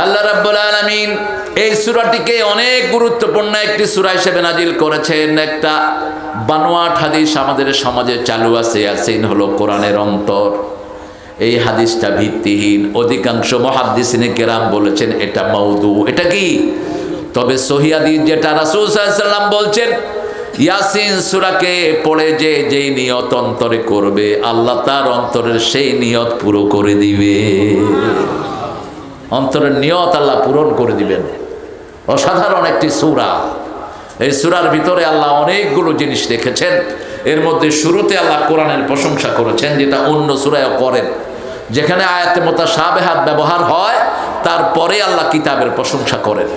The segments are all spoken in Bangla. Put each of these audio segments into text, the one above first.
আল্লাহ রাব্বুল আলামিন এই সূরাটিকে অনেক গুরুত্বপূর্ণ একটি সূরা হিসেবে নাজিল করেছেন। একটা বানোয়াট হাদিস আমাদের সমাজে চালু আছে, ইয়াসিন হলো কোরআনের অন্তর। এই হাদিসটা ভিত্তিহীন। অধিকাংশ মুহাদ্দিসিনে কেরাম বলেছেন এটা মাউদু। এটা কি? তবে সহিহ হাদিস যেটা রাসূল সাল্লাল্লাহু আলাইহি ওয়াসাল্লাম বলছেন, ইয়াসিন সূরাকে পড়ে যে যেই নিয়ত অন্তরে করবে, আল্লাহ তার অন্তরের সেই নিয়ত পুরো করে দিবে। অন্তরের নিয়ত আল্লাহ পূরণ করে দিবেন। অসাধারণ একটি সূরা। এই সূরার ভিতরে আল্লাহ অনেকগুলো জিনিস রেখেছেন। এর মধ্যে শুরুতে আল্লাহ কোরআনের প্রশংসা করেছেন, যেটা অন্য সূরায়ও করেন। যেখানে আয়াতে মুতাশাবিহাত ব্যবহার হয়, তারপরে আল্লাহ কিতাবের প্রশংসা করেন।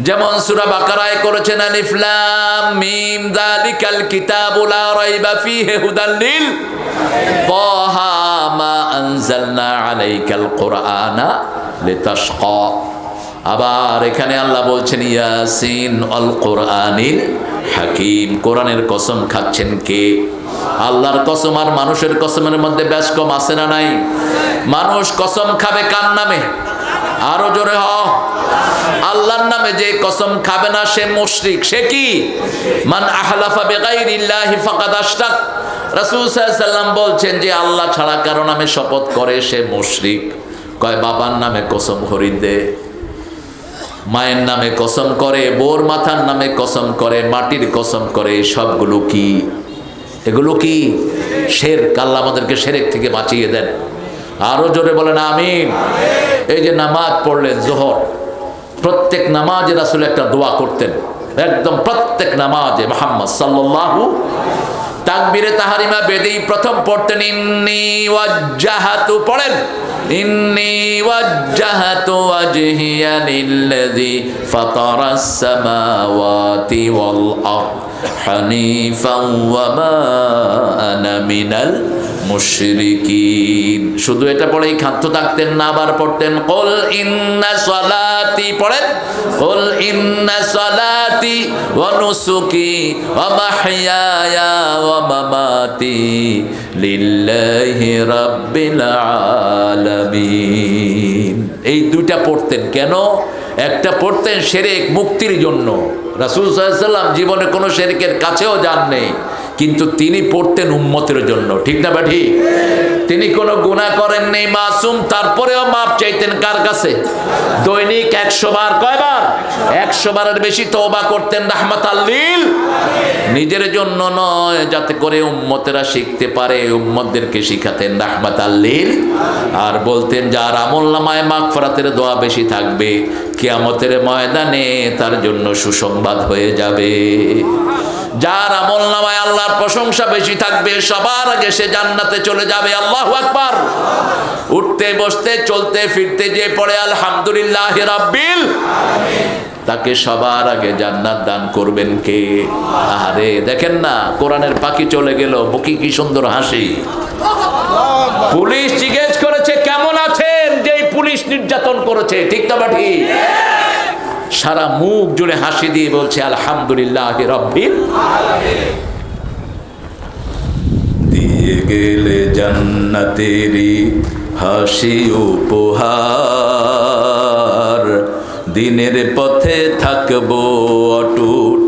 যেমন সূরা বাকারায় করেছেন আলিফ লাম মিম যালিকাল কিতাবু লা রাইবা ফীহি হুদাল লিল তাহা মা আনজালনা আলাইকাল কুরআনা লিতাশকা। আবার এখানে আল্লাহ বলছেন ইয়াসিন আল কুরআনিল হাকিম। কোরআনের কসম খাচ্ছেন কে? আল্লাহর কসম আর মানুষের কসমের মধ্যে বেশ কম আছে না নাই? মানুষ কসম খাবে কার নামে? আরো জোরে হ। আল্লাহর নামে যে কসম খাবে না সে মুশরিক। সে কি? মান আহলাফা বিগাইরিল্লাহি ফাকাদ আশরাক। রাসূল সাল্লাল্লাহু আলাইহি ওয়াসাল্লাম বলছেন যে আল্লাহ ছাড়া কারো নামে শপথ করে সে মুশরিক। কয় বাবার নামে কসম খরিদ দে, মায়ের নামে কসম করে, বোর মাথার নামে কসম করে, মাটির কসম করে, সবগুলো কি? এগুলো কি শিরক। আল্লাহ আমাদেরকে শিরক থেকে বাঁচিয়ে দেন। আরো জোরে বলেন আমিন। এই যে নামাজ পড়লেন যোহর, প্রত্যেক নামাজে রাসূল একটা দোয়া করতেন। একদম প্রত্যেক নামাজে মুহাম্মদ সাল্লাল্লাহু তাকবীরে তাহরিমা বেদেই প্রথম পড়তেন ইন্নী ওয়াজ্জাহাতু। পড়েন ইন্নী ওয়াজ্জাহাতু ওয়াজহিয়া লিল্লাযী ফাতারাস সামাওয়াতি ওয়াল আরদ হানিফান ওয়া মা আনা মিনাল মুশরিকিন। শুধু এটা পড়েই ক্ষান্ত থাকতেন না, আবার পড়তেন কুল ইন্না সলাতি। পড়েন কুল ইন্না সলাতি ওয়া নুসুকি ওয়া মাহইয়ায়া ওয়া মামাতি লিল্লাহি রাব্বিল আলামিন। এই দুইটা পড়তেন কেন? একটা পড়তেন শিরক মুক্তির জন্য। রাসূল সাল্লাল্লাহু আলাইহি ওয়াসাল্লাম জীবনে কোনো শিরকের কাছেও যান নেই, কিন্তু তিনি পড়তেন উম্মতের জন্য। ঠিক না বা ঠিক? তিনি কোনো গুনাহ করেন নেই, মাসুম, তারপরেও মাপ চাইতেন কার কাছে? দৈনিক 100 বার। কয়বার? 100 বারের বেশি তওবা করতেন রাহমাতাল লিল। নিজের জন্য নয়, যাতে করে উম্মতেরা শিখতে পারে, উম্মতদেরকে শিখাতেন রাহমাতাল লিল। আর বলতেন যার আমলনামায় মাগফিরাতের দোয়া বেশি থাকবে, কিয়ামতের ময়দানে তার জন্য সুসংবাদ হয়ে যাবে। যার আমলনামায় আল্লাহর প্রশংসা বেশি থাকবে, সবার আগে সে জান্নাতে চলে যাবে। আল্লাহু আকবার। উঠতে বসতে চলতে ফিরতে যে পড়ে আলহামদুলিল্লাহি রাব্বিল আলামিন, তাকে সবার আগে জান্নাত দান করবেন কে? আরে দেখেন না, কোরআনের পাখি চলে গেল, বুকি কি সুন্দর হাসি। পুলিশ জিজ্ঞেস করেছে কেমন আছেন, যেই পুলিশ নির্যাতন করেছে। ঠিক না বাটি? সারা মুখ জুড়ে হাসি দিয়ে বলছে আলহামদুলিল্লাহি রাব্বিল আলামিন। দিয়ে গেলে জান্নাতেরি হাসি উপহার, দিনের পথে থাকবো অটুট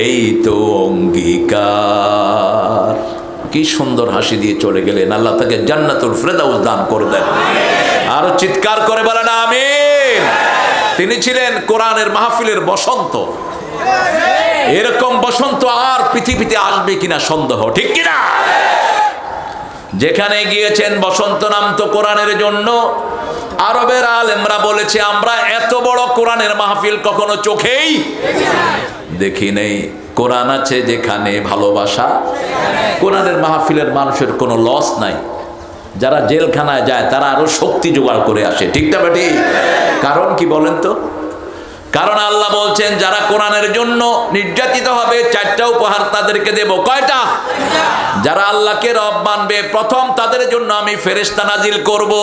এই তো অঙ্গীকার। কি সুন্দর হাসি দিয়ে চলে গেলেন। আল্লাহ তাকে জান্নাতুল ফেরদাউস দান করে দেন। আরো চিৎকার করে বলেন আমিন। তিনি ছিলেন কোরআনের মাহফিলের বসন্ত। এরকম বসন্ত আর পৃথিবীতে আসবে কিনা সন্দেহ। ঠিক কিনা? যেখানে গিয়েছেন বসন্ত নামতো কোরআনের জন্য। আরবের আলেমরা বলেছে আমরা এত বড় কোরআনের মাহফিল কখনো চোখেই দেখি নেই। কোরআন আছে যেখানে ভালোবাসা। কোরআনের মাহফিলের মানুষের কোনো লস নাই। যারা জেলখানায় যায় তারা আরো শক্তি জোগাড় করে আসে। ঠিক না বেটি? কারণ কি বলেন তো? কারণ আল্লাহ বলছেন যারা কোরআনের জন্য নির্যাতিত হবে, 4টা উপহার তাদেরকে দেব। কয়টা? যারা আল্লাহকে রব মানবে, প্রথম তাদের জন্য আমি ফেরেশতা নাজিল করব।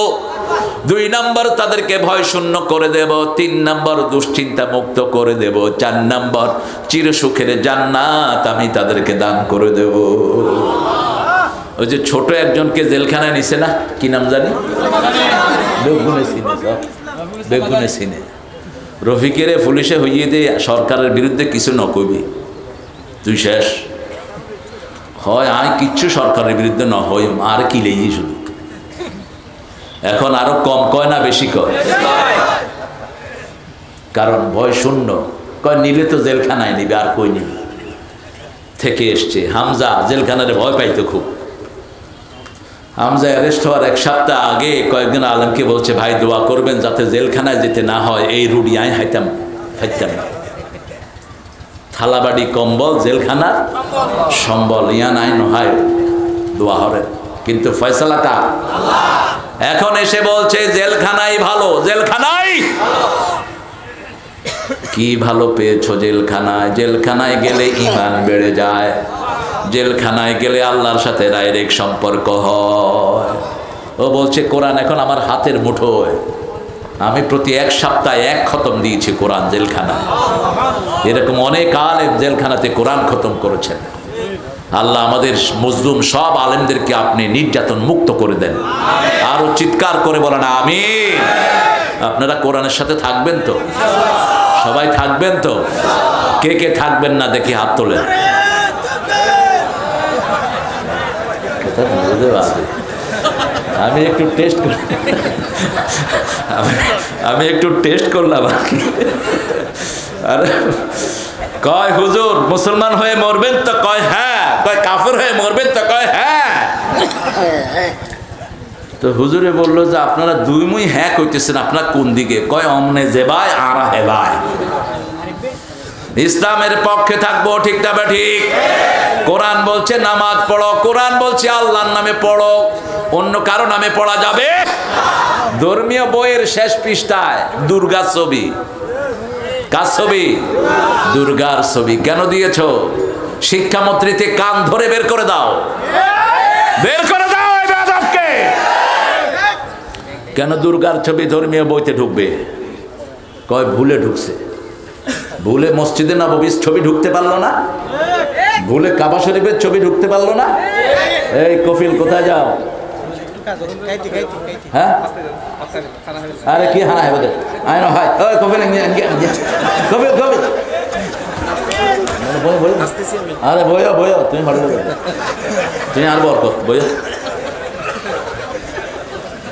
2 নম্বর তাদেরকে ভয় শূন্য করে দেব। 3 নম্বর দুশ্চিন্তা মুক্ত করে দেব। 4 নম্বর চিরসুখের জান্নাত আমি তাদেরকে দান করে দেব। ওই যে ছোট একজনকে জেলখানায় নিছে না, কি নাম জানি? বেগুনে চিনে রফিকেরে পুলিশে হইয়ে দিয়ে সরকারের বিরুদ্ধে কিছু ন কইবি তুই শেষ হয় আয় কিচ্ছু সরকারের বিরুদ্ধে ন হই আর কি লেই শুধু এখন আরো কম কয় না বেশি কয় কারণ ভয় শূন্য কয় নিলে তো জেলখানায় নিবে আর কই নিবে থেকে এসছে হামজা জেলখানারে ভয় পাইতো খুব হামজা অ্যারেস্ট হওয়ার এক সপ্তাহ আগে কয়েকদিন আলমকে বলছে ভাই দোয়া করবেন যাতে জেলখানায় যেতে না হয় এই রুডি আই হাইতাম না থালাবাড়ি কম্বল জেলখানার সম্বল ইয়ান আই নহায় দোয়া হরে কিন্তু ফয়সালা কার এখন এসে বলছে জেলখানাই ভালো জেলখানাই কি ভালো পেয়েছো জেলখানায় জেলখানায় গেলে ঈমান বেড়ে যায় জেলখানায় গেলে আল্লাহর সাথে ডাইরেক্ট সম্পর্ক হয় ও বলছে কোরআন এখন আমার হাতের মুঠোয় আমি প্রতি এক সপ্তাহে এক খতম দিয়েছি কোরআন জেলখানায় এরকম অনেক আলেম জেলখানাতে কোরআন খতম করেছেন আল্লাহ আমাদের মজলুম সব আলেমদেরকে আপনি নির্যাতন মুক্ত করে দেন আরো চিৎকার করে বলেন আমিন আপনারা কোরআনের সাথে থাকবেন তো সবাই থাকবেন তো কে কে থাকবেন না দেখি হাত তোলেন আমি একটু টেস্ট করলাম আরে কয় হুজুর মুসলমান হয়ে মরবেন তো কয় হ্যাঁ কয় কাফের হয়ে মরবেন তো কয় হ্যাঁ তো হুজুরে বললো যে আপনারা দুই মুই হ্যাঁ কইতেছেন আপনার কোন দিকে কয় অমনে যেবায় আরা হেবায় ইসলামের পক্ষে থাকবো ঠিক না ঠিক কোরআন বলছে নামাজ পড়ো কোরআন বলছে আল্লাহর নামে পড়ো অন্য কারো নামে পড়া যাবে ধর্মীয় বইয়ের শেষ পৃষ্ঠায় দুর্গা ছবি কার ছবি দুর্গার ছবি কেন দিয়েছো শিক্ষামন্ত্রীতে কান ধরে বের করে দাও বের করে দাও এই বেয়াদবকে কেন দুর্গার ছবি ধর্মীয় বইতে ঢুকবে কয় ভুলে ঢুকছে ভুলে মসজিদে নববীর ছবি ঢুকতে পারলো না ভুলে কাবা শরীফের ছবি ঢুকতে পারলো না এই কফিল কোথায় যাও হ্যাঁ আরে কি হানা হয় বোধহয় আয় না হয় ওই কফিল কফিল কফিল আরে বইও বইও তুমি ভালো তুমি আর বরকত বইও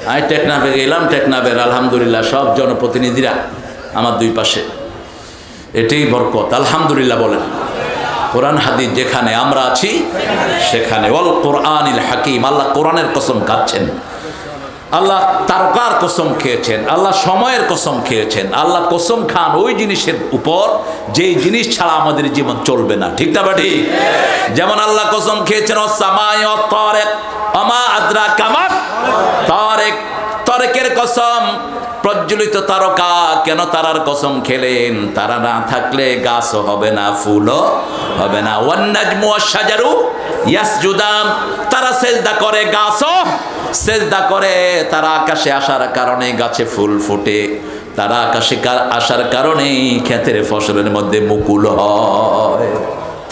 আমি টেকনাফে গেলাম টেকনাফের আলহামদুলিল্লাহ সব জনপ্রতিনিধিরা আমার দুই পাশে এটাই বরকত আলহামদুলিল্লাহ বলেন কোরআন হাদিস যেখানে আমরা আছি সেখানে ওয়াল কোরআনিল হাকিম আল্লাহ কোরআনের কসম খাচ্ছেন আল্লাহ তারকার কসম খেয়েছেন আল্লাহ সময়ের কসম খেয়েছেন আল্লাহ কসম খান ওই জিনিসের উপর যেই জিনিস ছাড়া আমাদের জীবন চলবে না ঠিক না বাটি যেমন আল্লাহ কসম খেয়েছেন ও সামাই ও তারিক আমা আদরাকা মা তারিক তারিকের কসম প্রজ্বলিত তারকা কেন তারার কসম খেলেন তারা না থাকলে গাছও হবে না ফুলও হবে না ওয়ান নাজমু ওয়াশ শাজারু ইয়াসজুদান তারা সিজদা করে গাছও সিজদা করে তারা আকাশে আসার কারণে গাছে ফুল ফোটে তারা আকাশে আসার কারণে ক্ষেতের ফসলের মধ্যে মুকুল হয়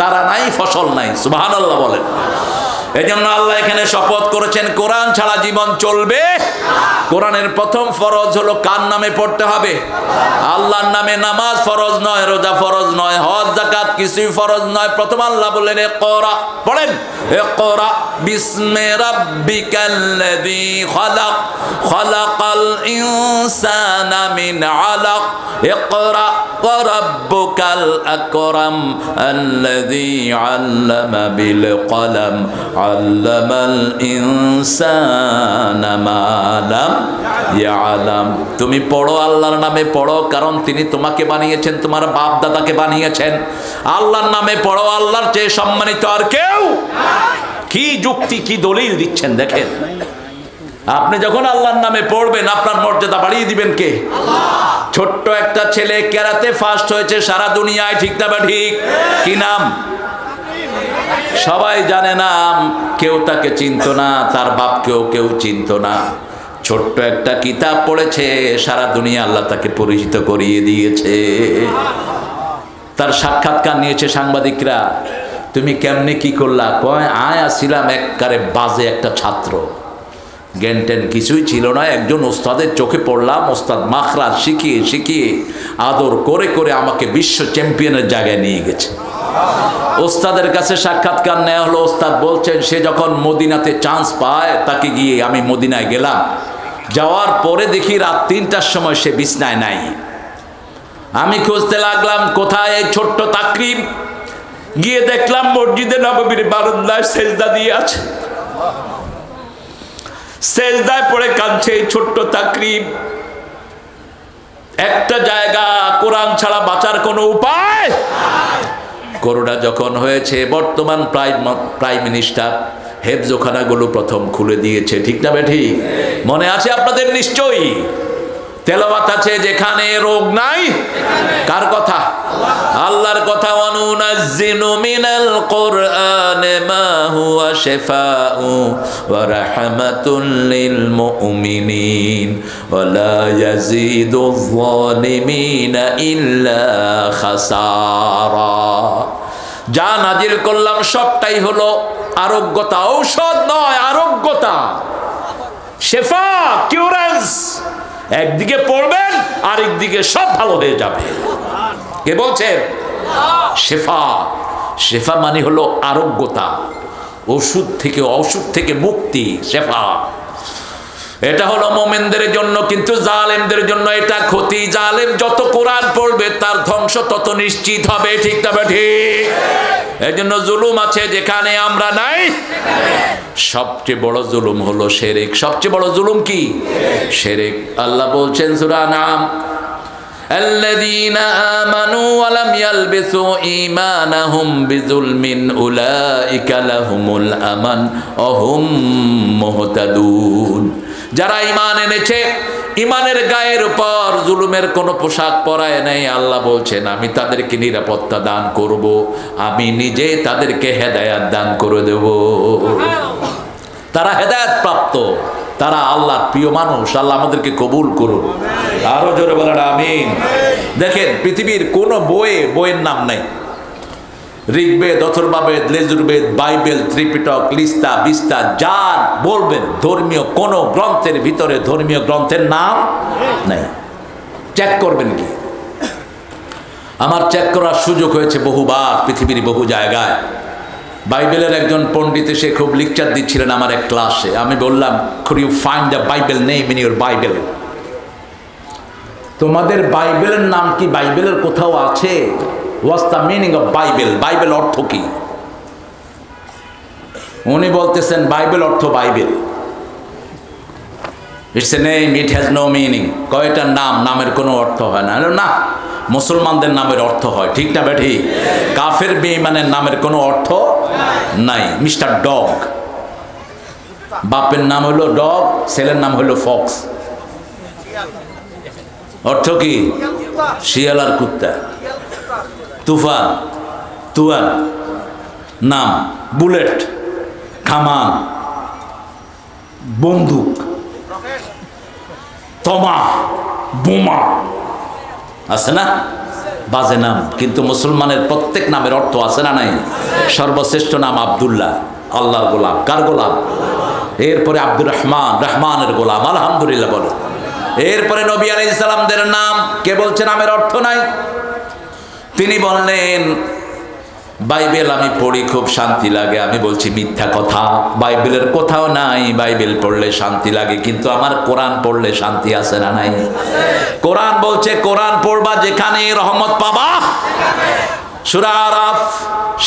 তারা নাই ফসল নাই সুবহানাল্লাহ বলেন এজন্য আল্লাহ এখানে শপথ করেছেন কোরআন ছাড়া জীবন চলবে কোরআনের প্রথম ফরজ হলো কার নামে পড়তে হবে আল্লাহর নামে নামাজ ফরজ নয় রোজা ফরজ নয় হজ যাকাত কিছুই ফরজ নয় প্রথম আল্লাহ বললেন ইকরা পড়েন ইকরা বিসমি রাব্বিকাল্লাযী খালাক খালাকাল ইনসানা মিন আলাক ইকরা ওয়া রাব্বুকাল আকরাম আল্লাযী আল্লামা বিল কলম আল্লামাল ইনসানা মা লাম ইয়ালাম তুমি পড়ো আল্লাহর নামে পড়ো কারণ তিনি তোমাকে বানিয়েছেন তোমার বাপ দাদাকে বানিয়েছেন আল্লাহর নামে পড়ো আল্লাহর চেয়ে সম্মানিত আর কেউ কি যুক্তি কি দলিল দিচ্ছেন দেখেন আপনি যখন আল্লাহর নামে পড়বেন আপনার মর্যাদা বাড়িয়ে দিবেন কে আল্লাহ ছোট্ট একটা ছেলে কেরাতে ফার্স্ট হয়েছে সারা দুনিয়ায় ঠিক না বা ঠিক কি নাম সবাই জানে নাম কেউ তাকে চিনতো না তার বাপকেও কেউ চিনতো না ছোট্ট একটা কিতাব পড়েছে সারা দুনিয়া আল্লাহ তাকে পরিচিত করিয়ে দিয়েছে তার সাক্ষাৎকার নিয়েছে সাংবাদিকরা তুমি কেমনে কি করলা কয় আয় আসছিলাম একবারে বাজে একটা ছাত্র জ্ঞান ট্যান কিছুই ছিল না। একজন ওস্তাদের চোখে পড়লাম, ওস্তাদ মাখরাজ শিখিয়ে শিখিয়ে আদর করে করে আমাকে বিশ্ব চ্যাম্পিয়নের জায়গায় নিয়ে গেছে। ওস্তাদের কাছে সাক্ষাৎকার নেওয়া হলো। ওস্তাদ বলছেন সে যখন মদিনাতে চান্স পায় তাকে গিয়ে আমি মদিনায় গেলাম, যাওয়ার পরে দেখি রাত 3টার সময় সে বিছনায় নাই। আমি খুঁজতে লাগলাম কোথায় এই ছোট্ট তাকরিম, গিয়ে দেখলাম মসজিদে নববীর বারান্দায় সেজদা দিয়ে আছে, সেজদায় পড়ে কাঁদছে এই ছোট্ট তাকরিম। একটা জায়গা কোরআন ছাড়া বাঁচার কোনো উপায়। করোনা যখন হয়েছে বর্তমান প্রাইম মিনিস্টার হেফজোখানাগুলো প্রথম খুলে দিয়েছে, ঠিক না বেঠিক? মনে আছে আপনাদের নিশ্চয়ই, তেলাওয়াত আছে যেখানে রোগ নাই। কার কথা? আল্লাহর কথা। ওয়ানুনাজ্জিলু মিনাল কুরআনি মা হুয়া শিফাউ ওয়া রাহমাতুল লিল মুমিনিন ওয়া লা ইয়াজিদুয যালিমিনা ইল্লা খাসারা। যা নাজিল করলাম সবটাই হলো আরোগ্যতা, ঔষধ নয়, আরোগ্যতা, শেফা, কিউরেন্স। একদিকে পড়বেন আরেকদিকে সব ভালো হয়ে যাবে। কে বলছেন? শেফা। শেফা মানে হলো আরোগ্যতা, ওষুধ থেকে, অসুখ থেকে মুক্তি, শেফা। এটা হলো মুমিনদের জন্য, কিন্তু জালেমদের জন্য এটা ক্ষতি। জালেম যত কোরআন পড়বে তার ধ্বংস তত নিশ্চিত হবে, ঠিক না ঠিক? এই জন্য জুলুম আছে যেখানে আমরা নাই। সবচেয়ে বড় জুলুম হলো শিরক। সবচেয়ে বড় জুলুম কি? শিরক। আল্লাহ বলছেন সূরা নাম, الذين آمنوا ولم يلبسوا إيمانهم بظلم أولئك لهم الأمن وهم مهتدون। যারা ঈমান এনেছে, ঈমানের গায়ের উপর জুলুমের কোনো পোশাক পরায় নাই, আল্লাহ বলছেন আমি তাদেরকে নিরাপত্তা দান করব, আমি নিজে তাদেরকে হেদায়েত দান করে দেব। তারা হেদায়েত প্রাপ্ত, তারা আল্লাহর প্রিয় মানুষ। আল্লাহ আমাদেরকে কবুল করুন। আরো জোরে বলেন আমিন। দেখেন পৃথিবীর কোন বইয়ের নাম নাই, ঋগ্বেদ, অথর্ববেদ, লেজুরবেদ, বাইবেল, ত্রিপিটক, লিস্তা, বিস্তা, যা বলবেন ধর্মীয় কোন গ্রন্থের ভিতরে ধর্মীয় গ্রন্থের নাম নাই। চেক করবেন কি? আমার চেক করার সুযোগ হয়েছে বহুবার পৃথিবীর বহু জায়গায়। বাইবেলের একজন পণ্ডিত এসে খুব লেকচার দিচ্ছিলেন আমার এক ক্লাসে। আমি বললাম, could you find the Bible name in your Bible? তোমাদের বাইবেলের নাম কি বাইবেলের কোথাও আছে? What's the meaning of Bible? Bible অর্থ কি? উনি বলতেছেন বাইবেল অর্থ Bible, it's a name, it has no meaning। কয়টার নাম, নামের কোনো অর্থ হয় না। না, মুসলমানদের নামের অর্থ হয়, ঠিক না বেঠি? কাফের বেঈমানের নামের কোনো অর্থ নাই। মিস্টার ডগ, বাপের নাম হলো ডগ, ছেলের নাম হলো ফক্স। অর্থ কি? শিয়াল আর কুত্তা। তুফান, তুয়ান নাম, বুলেট, কামান, বন্দুক, তমা, বোমা, আছে না? বাজে নাম, কিন্তু মুসলমানের প্রত্যেক নামের অর্থ আছে না নাই? সর্বশ্রেষ্ঠ নাম আব্দুল্লাহ, আল্লাহর গোলাম। কার গোলাম? এরপরে আব্দুর রহমান, রহমানের গোলাম, আলহামদুলিল্লাহ বলো। এরপরে নবী আলাইহিস সালামদের নাম, কে বলছে নামের অর্থ নাই? তিনি বললেন বাইবেল আমি পড়ি, খুব শান্তি লাগে। আমি বলছি মিথ্যা কথা, বাইবেলের কোথাও নাই বাইবেল পড়লে শান্তি লাগে, কিন্তু আমার কোরআন পড়লে শান্তি আছে না নাই? কোরআন বলছে কোরআন পড়বা যেখানে রহমত পাবা। সূরা আরাফ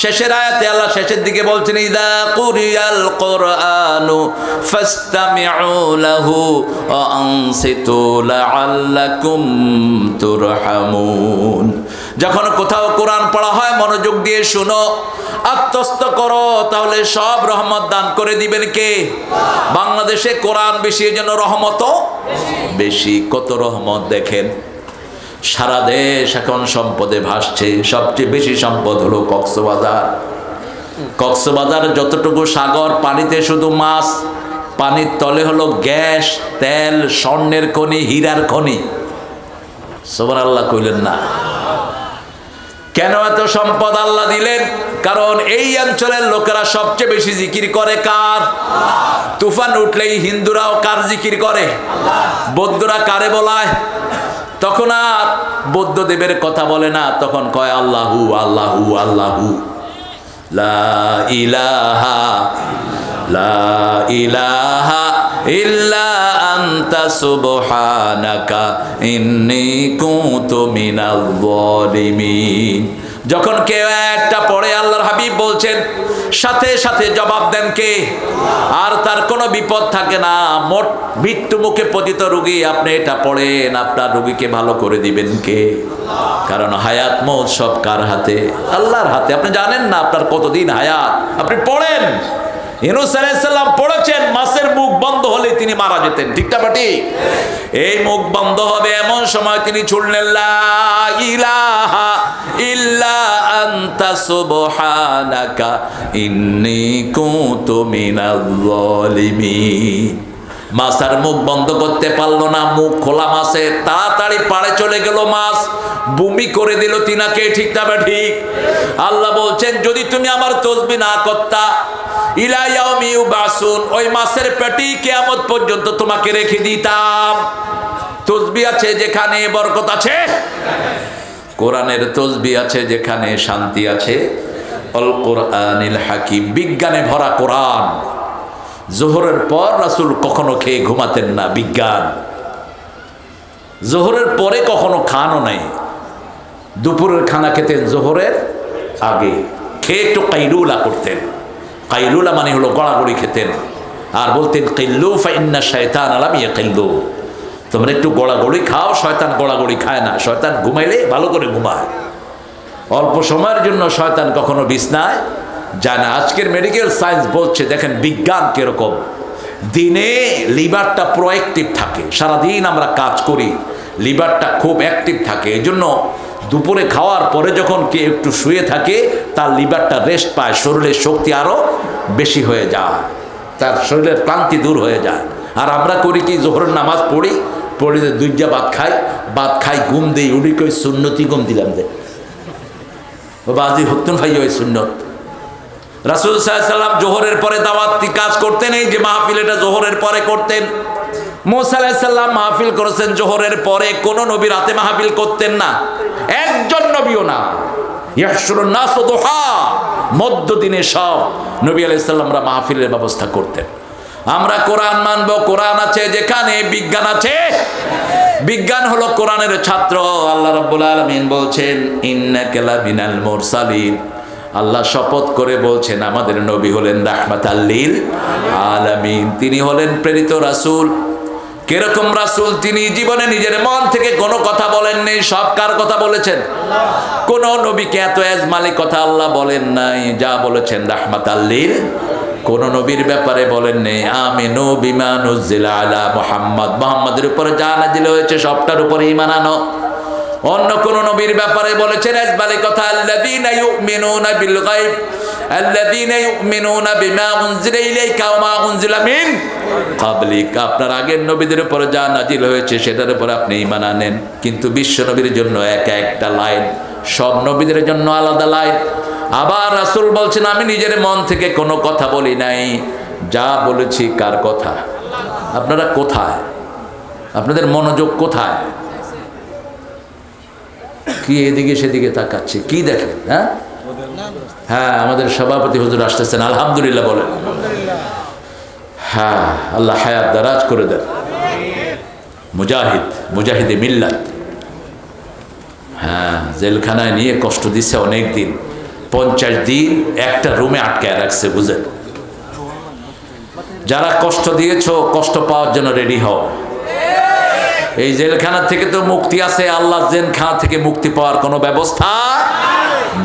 শেষের আয়াতে আল্লাহ শেষের দিকে বলছেন, ইযা কুরিয়াল কুরআনু ফাসতামিউ লাহু ওয়া আনসিতু লাআল্লাকুম তুরহামুন। যখন কোথাও কোরআন পড়া হয় মনোযোগ দিয়ে শুনো, আত্মস্থ করো, তাহলে সব রহমত দান করে দিবেন কে? বাংলাদেশে কোরআন বেশি, এজন্য রহমতও বেশি। কত রহমত দেখেন, সারা দেশ এখন সম্পদে ভাসছে। সবচেয়ে বেশি সম্পদ হলো কক্সবাজার। কক্সবাজার যতটুকু সাগর, পানিতে শুধু মাছ, পানির তলে হলো গ্যাস, তেল, স্বর্ণের খনি, হীরার খনি। সুবহানাল্লাহ কইলেন না? কেন এত সম্পদ আল্লাহ দিলেন? কারণ এই অঞ্চলের লোকেরা সবচেয়ে বেশি জিকির করে কার? তুফান উঠলেই হিন্দুরাও কার জিকির করে? বৌদ্ধরা কারে বলায়? তখন আর বৌদ্ধদেবের কথা বলে না, তখন কয় আল্লাহু আল্লাহু আল্লাহু, লা ইলাহা লা ইলাহা ইল্লা আনতা সুবহানাকা ইন্নী কুনতু মিনাল যালিমিন। যখন কেউ একটা পড়ে আল্লাহর হাবিব বলছেন, সাথে সাথে জবাব দেন কে? আর তার কোনো বিপদ থাকে না। মোট মৃত্যু মুখে পতিত রোগী, আপনি এটা পড়েন, আপনার রোগীকে ভালো করে দিবেন কে? কারণ হায়াত মৌত সব কার হাতে? আল্লাহর হাতে। আপনি জানেন না আপনার কতদিন হায়াত? আপনি পড়েন। ইউনূস আলাইহিস সালাম পড়েছেন, মাছের মুখ বন্ধ হলে তিনি মারা যেতেন, ঠিক না বাটি? এই মুখ বন্ধ হবে এমন সময় তিনি ছুড়লেন, লা ইলাহা ইল্লা আনতা সুবহানাকা ইন্নী কুনতু মিনাল যালিমিন। মাছের মুখ বন্ধ করতে পারলো না, মুখ খোলা মাছের, তাড়াতাড়ি পাড়ে চলে গেল মাছ, বমি করে দিল তিনাকে, ঠিক না ঠিক? আল্লাহ বলছেন, যদি তুমি আমার তাসবিহ না করতা, ইলা ইয়াউমি ইউবাসুন, ওই মাছের পেটি কিয়ামত পর্যন্ত তোমাকে রেখে দিতাম। তাসবিহ আছে যেখানে বরকত আছে, কোরআনের তাসবিহ আছে যেখানে শান্তি আছে। আল কোরআনিল হাকিম, বিজ্ঞানে ভরা কোরআন। জোহরের পর রাসূল কখনো খেয়ে ঘুমাতেন না, বিজ্ঞান। জোহরের পরে কখনো খানও নাই, দুপুরের খানা খেতেন জোহরের আগে, খেয়ে একটু কাইলুলা করতেন। কাইলুলা মানে হলো গড়াগড়ি খেতেন, আর বলতেন কিল্লু ফাইন্না শায়তান লাম ইয়াকিল্লু, তোমরা একটু গড়াগড়ি খাও, শয়তান গড়াগড়ি খায় না, শয়তান ঘুমাইলে ভালো করে ঘুমায়। অল্প সময়ের জন্য শয়তান কখনো বিছনায় যায় না। আজকের মেডিকেল সায়েন্স বলছে, দেখেন বিজ্ঞান কিরকম, দিনে লিভারটা প্রোঅ্যাক্টিভ থাকে, সারাদিন আমরা কাজ করি, লিভারটা খুব অ্যাক্টিভ থাকে। এই জন্য দুপুরে খাওয়ার পরে যখন কে একটু শুয়ে থাকে, তার লিভারটা রেস্ট পায়, শরীরের শক্তি আরও বেশি হয়ে যায়, তার শরীরের ক্লান্তি দূর হয়ে যায়। আর আমরা করি কি, জোহরের নামাজ পড়ি, পড়ি দুইটা ভাত খাই, ঘুম দেই, উড়ি কই সুন্নতি ঘুম দিলাম দে বাজি হত্যন ভাই, ওই সুন্নত। রাসূল সাল্লাল্লাহু আলাইহি ওয়াসাল্লাম জোহরের পরে দাওয়াতি কাজ করতেন, এই যে মাহফিল, এটা জোহরের পরে করতেন। মুসা আলাইহিস সালাম মাহফিল করেছেন জোহরের পরে, কোন নবী রাতে মাহফিল করতেন না, একজন নবীও না। ইয়াহশুরুন নাস দুহা, মধ্যদিনে সব নবী আলাইহিস সালামরা মাহফিলের ব্যবস্থা করতেন। আমরা কোরআন মানব, কোরআন আছে যেখানে বিজ্ঞান আছে। বিজ্ঞান হলো কোরআনের ছাত্র। আল্লাহ রাব্বুল আলামিন বলছেন, ইন্নাকা লামিনাল মুরসালিন। আল্লাহ শপথ করে বলছেন, আমাদের নবী হলেন রাহমাতাল লিল আলামিন, তিনি হলেন প্রেরিত রাসূল। কিরকম রাসূল? তিনি জীবনে নিজের মন থেকে কোনো কথা বলেননি, সব কার কথা বলেছেন? কোন নবীকে এত এজমালি কথা আল্লাহ বলেন নাই, যা বলেছেন রাহমাতাল লিল। কোন নবীর ব্যাপারে বলেন নেই আমিনু বিমা নুজিলা আলা মুহাম্মদ, মুহাম্মাদের উপরে যা নাযিল হয়েছে সবটার উপরে ঈমান আনো। অন্য কোন নবীর ব্যাপারে বলেছেন এজবালি কথা, আল্লাযীনা ইউমিনুনা বিল গায়ব, আল্লাযীনা ইউমিনুনা বিমা উনজিলা ইলাইকা ওয়া মা উনজিলা মিন ক্বাবলিক। আপনার আগের নবীদের উপরে যা নাযিল হয়েছে সেটার উপর আপনি ঈমান আনেন। কিন্তু বিশ্ব নবীর জন্য একটা লাইন, সব নবীদের জন্য আলাদা লাইন। আবার রাসূল বলছেন, আমি নিজের মন থেকে কোনো কথা বলি নাই, যা বলেছি কার কথা? আপনারা কোথায়? আপনাদের মনোযোগ কোথায়? কি এদিকে সেদিকে তাকাচ্ছে, কি দেখেন? হ্যাঁ, আমাদের সভাপতি হুজুর আসতেছেন, আলহামদুলিল্লাহ বলেন। হ্যাঁ, আল্লাহ হায়াত দারাজ করে দেন। মুজাহিদে মিল্লাত। হ্যাঁ, জেলখানায় নিয়ে কষ্ট দিচ্ছে অনেক দিন, 50 দিন একটা রুমে আটকায় রাখছে, বুঝেন? যারা কষ্ট দিয়েছো, কষ্ট পাওয়ার জন্য রেডি হও। এই জেলখানা থেকে তো মুক্তি আছে, আল্লাহ জেলখানা থেকে মুক্তি পাওয়ার কোনো ব্যবস্থা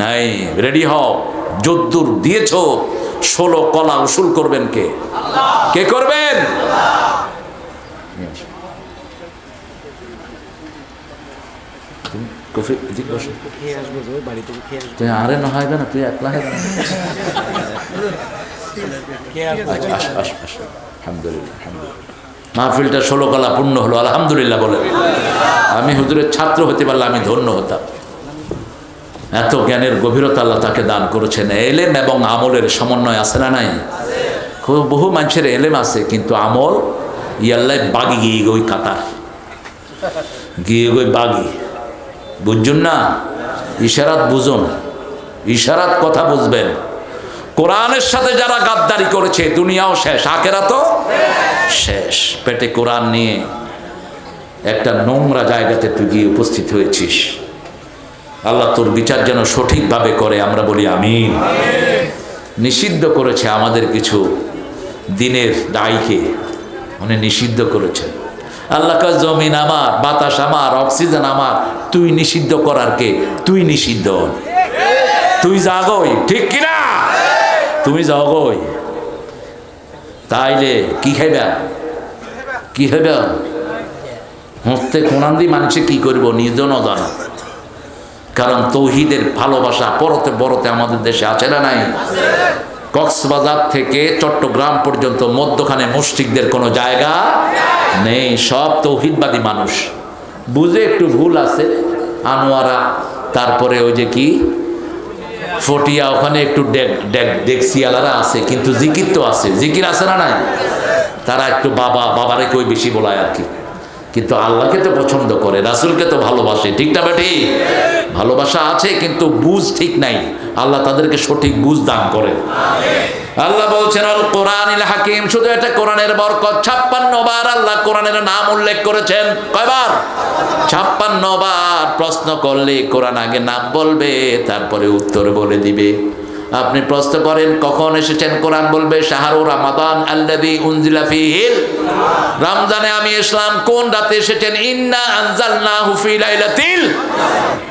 নাই। রেডি হও, যদ্দুর দিয়েছো 16 কলা উসুল করবেন কে? কে করবেন? তুই আরে না হয় না, তুই একলা হয় না। মাহফিলটা 16 কলা পূর্ণ হলো, আলহামদুলিল্লাহ বলে। আমি হুজুরের ছাত্র হতে পারলে আমি ধন্য হতাম। এত জ্ঞানের গভীরতা আল্লাহ তাকে দান করেছেন। এলেম এবং আমলের সমন্বয় আছে না নাই? খুব বহু মানুষের এলেম আছে কিন্তু আমল ইয়াল্লাই বাগি গিয়ে গই কাতার গিয়ে গই বাগি। বুঝুন না, ইশারাত বুঝুন, ইশারাত কথা বুঝবেন। কোরআনের সাথে যারা গাদ্দারি করেছে দুনিয়াও শেষ, আখেরাতও শেষ। পেটে কোরআন নিয়ে একটা নোংরা জায়গাতে তুই গিয়ে উপস্থিত হয়েছিস। আল্লাহ তোর বিচার যেন সঠিকভাবে করে, আমরা বলি আমিন। নিষিদ্ধ করেছে আমাদের কিছু দিনের দায়ীকে, উনি নিষিদ্ধ করেছেন। আল্লাহ কা জমিন আমার, বাতাস আমার, অক্সিজেন আমার, তুই নিষিদ্ধ করার কে? তুই নিষিদ্ধ, তুই জাগই, ঠিক কিনা? তুমি জাগই। তাইলে কি খাইবা? কি খাইবা? হস্তে কোরআন দিয়ে মানুষে কি করবো নিজও না জানা। কারণ তৌহিদের ভালোবাসা পরতে বড়তে আমাদের দেশে আছে না নাই? কক্সবাজার থেকে চট্টগ্রাম পর্যন্ত মধ্যখানে মুশরিকদের কোনো জায়গা নেই, সব তৌহিদবাদী মানুষ। বুঝে একটু ভুল আছে আনোয়ারা, তারপরে ওই যে কি ফটিয়া, ওখানে একটু ডেক্সিয়ালারা আছে, কিন্তু জিকির তো আছে, জিকির আছে না নাই? তারা একটু বাবারে কই বেশি বলায় আর কি, কিন্তু আল্লাহকে তো পছন্দ করে, রাসূলকে তো ভালোবাসে, ঠিক না বেটি? ভালোবাসা আছে কিন্তু বুঝ ঠিক নাই। আল্লাহ তাদেরকে সঠিক বুঝ দান করে। আল্লাহ বলছেন আল কোরআনিল হাকিম, শুধু এটা কোরআনের বরকত। 56 বার আল্লাহ কোরআনের নাম উল্লেখ করেছেন। কয়বার? 56 বার। প্রশ্ন করলে কোরআন আগে নাম বলবে, তারপরে উত্তর বলে দিবে। আপনি প্রশ্ন করেন কখন এসেছেন, কোরআন বলবে শাহরু রমাদান আল্লাযী উনজিলা ফীহিল, রমজানে আমি ইসলাম কোন রাতে এসেছেন, ইন্না আনজালনাহু ফী লাইলাতিল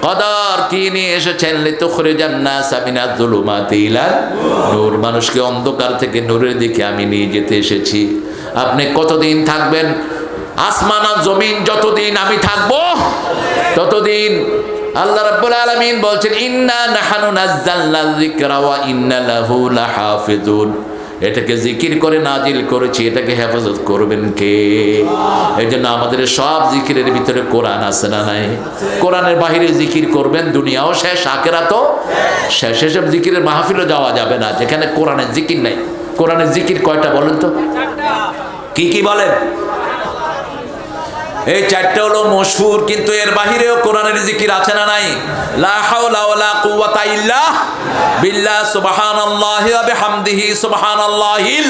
কদর, কি নিয়ে এসেছেন, লিতুখরিজান নাসা মিনাজ যুলুমাতি ইলান নূর, মানুষকে অন্ধকার থেকে নূরের দিকে আমি নিয়ে যেতে এসেছি। আপনি কতদিন থাকবেন? আসমান আর জমিন যতদিন আমি থাকবো ততদিন। আল্লাহ রাব্বুল আলামিন বলছেন ইন্না নাহনু নাযালনা যিকরা ওয়া ইন্না লাহু লাহাফিজুন, এটাকে জিকির করে নাজিল করেছি, এটাকে হেফাজত করবেন কে? এই জন্য আমাদের সব জিকিরের ভিতরে কোরআন আছে না নাই? কোরআনের বাহিরে জিকির করবেন দুনিয়াও শেষ, আখিরাতও শেষ। সেসব জিকিরের মাহফিলও যাওয়া যাবে না যেখানে কোরআনের জিকির নাই। কোরআনের জিকির কয়টা বলেন তো? কি কি বলেন? এই 4টা হলো মশহুর, কিন্তু এর বাহিরেও কোরআনের জিকির আছে না নাই? লা হাওলা ওয়ালা কুওয়াতা ইল্লা বিল্লাহ, সুবহানাল্লাহি ওয়া বিহামদিহি সুবহানাল্লাহিল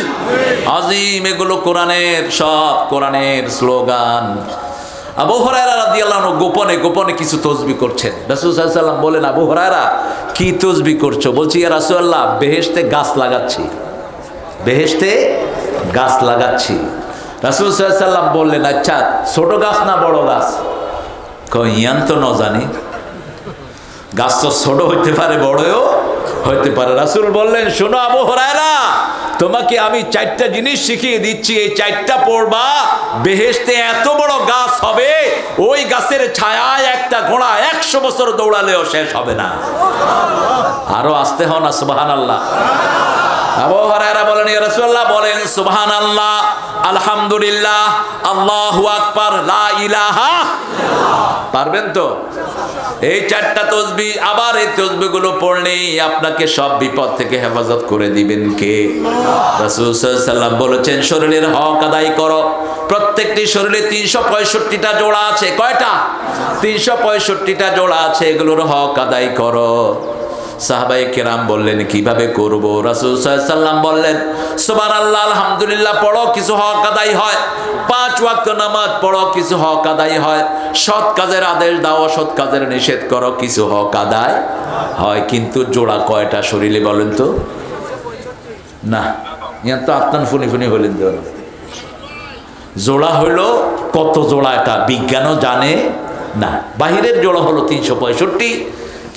আযীম, এগুলো কোরআনের, সব কোরআনের স্লোগান। আবু হুরায়রা রাদিয়াল্লাহু আনহু গোপনে গোপনে কিছু তাসবিহ করছেন। রাসূল সাল্লাল্লাহু আলাইহি ওয়াসাল্লাম বলেন, আবু হুরায়রা কি তাসবিহ করছো? বলছি ইয়া রাসূলুল্লাহ, বেহেশতে গাছ লাগাচ্ছি, বেহেশতে গাছ লাগাচ্ছি। রাসূল সাল্লাল্লাহু আলাইহি ওয়াসাল্লাম বললেন, আচ্ছা ছোট গাছ না বড় গাছ? কই ইয়ান তো ন জানি, গাছ তো ছোট হইতে পারে বড়ও হইতে পারে। রাসূল বললেন, শোনো আবু হুরায়রা, তোমাকে আমি 4টা জিনিস শিখিয়ে দিচ্ছি, এই 4টা পড়বা, বেহেশতে এত বড় গাছ হবে, ওই গাছের ছায়ায় একটা ঘোড়া 100 বছর দৌড়ালেও শেষ হবে না। আরো আসতে হও না সুবহানাল্লাহ। আবু হুরায়রা বলেন, ইয়া রাসূলুল্লাহ, বলেন সুবহানাল্লাহ, আলহামদুলিল্লাহ, আল্লাহু আকবার, লা ইলাহা। পারবেন তো? এই 4টা তাসবিহ, আবার এই তাসবিহগুলো পড়লেই আপনাকে সব বিপদ থেকে হেফাজত করে দিবেন কে? রাসূল সাল্লাল্লাহু আলাইহি ওয়াসাল্লাম বলেছেন, শরীরের হক আদায় করো। প্রত্যেকটি শরীরে 365টা জোড়া আছে। কয়টা? 365টা জোড়া আছে, এগুলোর হক আদায় করো। সাহাবায়ে কেরাম বললেন, কিভাবে করব? রাসূল সাল্লাল্লাহু আলাইহি ওয়াসাল্লাম বললেন, সুবহানাল্লাহ, আলহামদুলিল্লাহ পড়ো, কিছু হক আদায় হয়। 5 ওয়াক্ত নামাজ পড়ো, কিছু হক আদায় হয়। সৎ কাজের আদেশ দাও, অসৎ কাজের নিষেধ করো, কিছু হক আদায় হয়। কিন্তু জোড়া কয়টা শরীরে বলেন তো? না, ইয়ান তো আত্মান ফুনি ফুনি হলেন তো। জোড়া হলো কত জোড়া এটা বিজ্ঞানও জানে না। বাহিরের জোড়া হলো 365,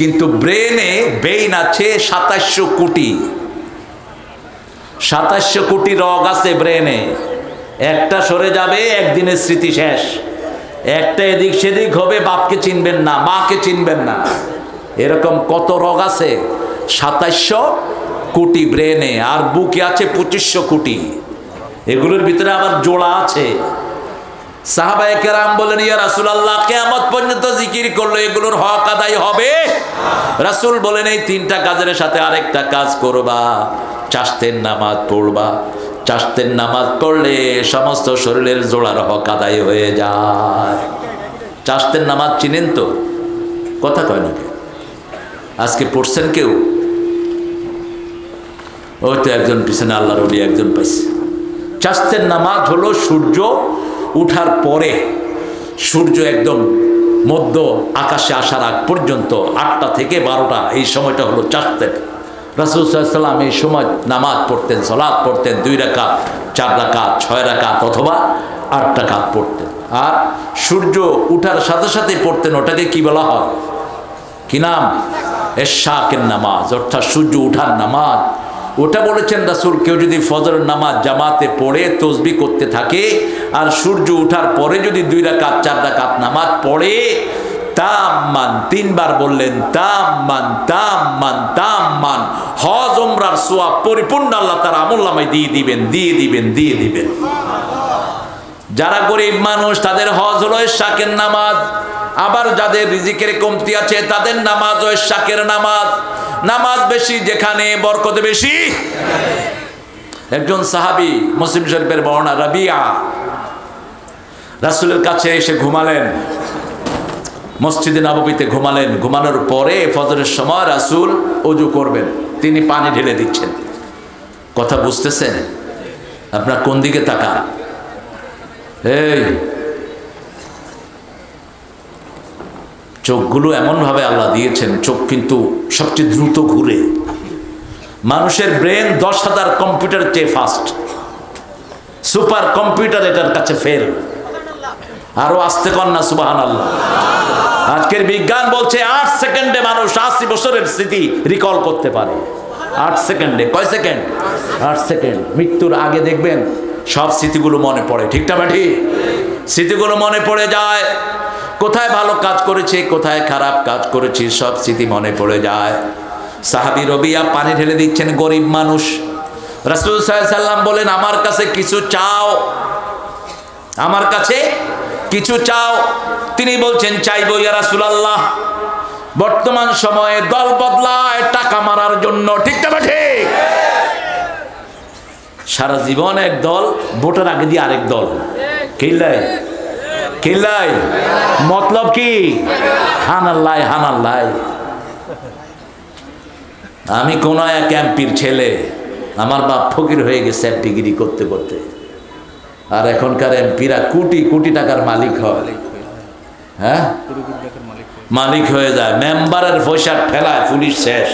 কিন্তু ব্রেনে বেইন আছে 2700 কোটি। 2700 কোটি রগ আছে ব্রেনে। একটা সরে যাবে, একদিনের স্মৃতি শেষ। একটা এদিক সেদিক হবে, বাপকে চিনবেন না, মাকে চিনবেন না। এরকম কত রগ আছে? 2700 কোটি ব্রেনে। আর বুকে আছে 2500 কোটি। এগুলোর ভিতরে আবার জোড়া আছে। সাহাবায়ে কেরাম বলেন, ইয়া রাসূলুল্লাহ, কিয়ামত পর্যন্ত জিকির করলে এগুলোর হক আদায় হবে? রাসূল বলেন, এই তিনটা কাজের সাথে আরেকটা কাজ করবা, চাশতের নামাজ পড়বা। চাশতের নামাজ পড়লে সমস্ত শরীরের জোড়ার হক আদায় হয়ে যায়। চাশতের নামাজ চিনেন তো? কথা কয় না, আজকে পড়ছেন কেউ? ওই তো একজন পিছনে আল্লাহর ওলি একজন পাইছে। চাশতের নামাজ হলো সূর্য উঠার পরে, সূর্য একদম মধ্য আকাশে আসার আগ পর্যন্ত 8টা থেকে 12টা, এই সময়টা হলো চাশতের। রাসূল সাল্লাল্লাহু আলাইহি ওয়াসাল্লাম এই সময় নামাজ পড়তেন, সালাত পড়তেন 2 রাকাত, 4 রাকাত, 6 রাকাত অথবা 8 রাকাত পড়তেন। আর সূর্য উঠার সাথে সাথে পড়তেন, ওটাকে কি বলা হয়? কি নাম? এশাকের নামাজ, অর্থাৎ সূর্য উঠার নামাজ। ওটা বলেছেন রাসূল, কেউ যদি ফজরের নামাজ জামাতে পড়ে তসবিহ করতে থাকে আর সূর্য উঠার পরে যদি 2 রাকাত 4 রাকাত নামাজ পড়ে, তাম্মান, 3 বার বললেন, তাম্মান তাম্মান তাম্মান, হজ উমরার সওয়াব পরিপূর্ণ আল্লাহ তার আমলনামায় দিয়ে দিবেন, দিয়ে দিবেন, দিয়ে দিবেন। যারা গরিব মানুষ তাদের হজ হলো এশাকের নামাজ। আবার যাদের রিজিকের কমতি আছে তাদের নামাজ ও এশাকের নামাজ। নামাজ বেশি যেখানে বরকত বেশি। একজন সাহাবী, মুসলিম শরীফের বর্ণনা, রাবিয়া রাসূলের কাছে এসে ঘুমালেন, মসজিদে নববীতে ঘুমালেন। ঘুমানোর পরে ফজরের সময় রাসূল ওযু করবেন, তিনি পানি ঢেলে দিচ্ছেন। কথা বুঝতেছেন? আপনার কোন দিকে তাকান? এই চোখগুলো এমনভাবে আল্লাহ দিয়েছেন, চোখ কিন্তু সবচেয়ে দ্রুত ঘুরে। মানুষের ব্রেন 10,000 কম্পিউটার চেয়ে ফাস্ট, সুপার কম্পিউটার এটার কাছে ফেল। আরো আসতে কর না সুবহানাল্লাহ। আজকের বিজ্ঞান বলছে 8 সেকেন্ডে মানুষ 80 বছরের স্মৃতি রিকল করতে পারে। 8 সেকেন্ডে। কয় সেকেন্ড? 8 সেকেন্ড। মৃত্যুর আগে দেখবেন সব স্মৃতিগুলো মনে পড়ে, ঠিক না ঠিক? স্মৃতিগুলো মনে পড়ে যায়, কোথায় ভালো কাজ করেছি, কোথায় খারাপ কাজ করেছি, সব স্মৃতি মনে পড়ে যায়। সাহাবী রবিয়া পানি ঢেলে দিচ্ছেন, গরিব মানুষ। রাসূল সাল্লাল্লাহু আলাইহি সাল্লাম বলেন, আমার কাছে কিছু চাও, আমার কাছে কিছু চাও। তিনি বলছেন, চাইবো ইয়া রাসূলুল্লাহ। বর্তমান সময়ে দল বদলায় টাকা মারার জন্য, ঠিক না ঠিক? সারা জীবন এক দল, ভোটের আগে দিয়ে আরেক দল। কিল্লাই কিল্লাই মতলব কি? হানাল্লাই হানাল্লাই। আমি কোন এক এমপির ছেলে, আমার বাপ ফকির হয়ে গেছে ডিগ্রি করতে করতে, আর এখনকার এমপিরা কোটি কোটি টাকার মালিক হয়। হ্যাঁ, মালিক হয়ে যায়, মেম্বারের পয়সা ঠেলায় পুলিশ শেষ।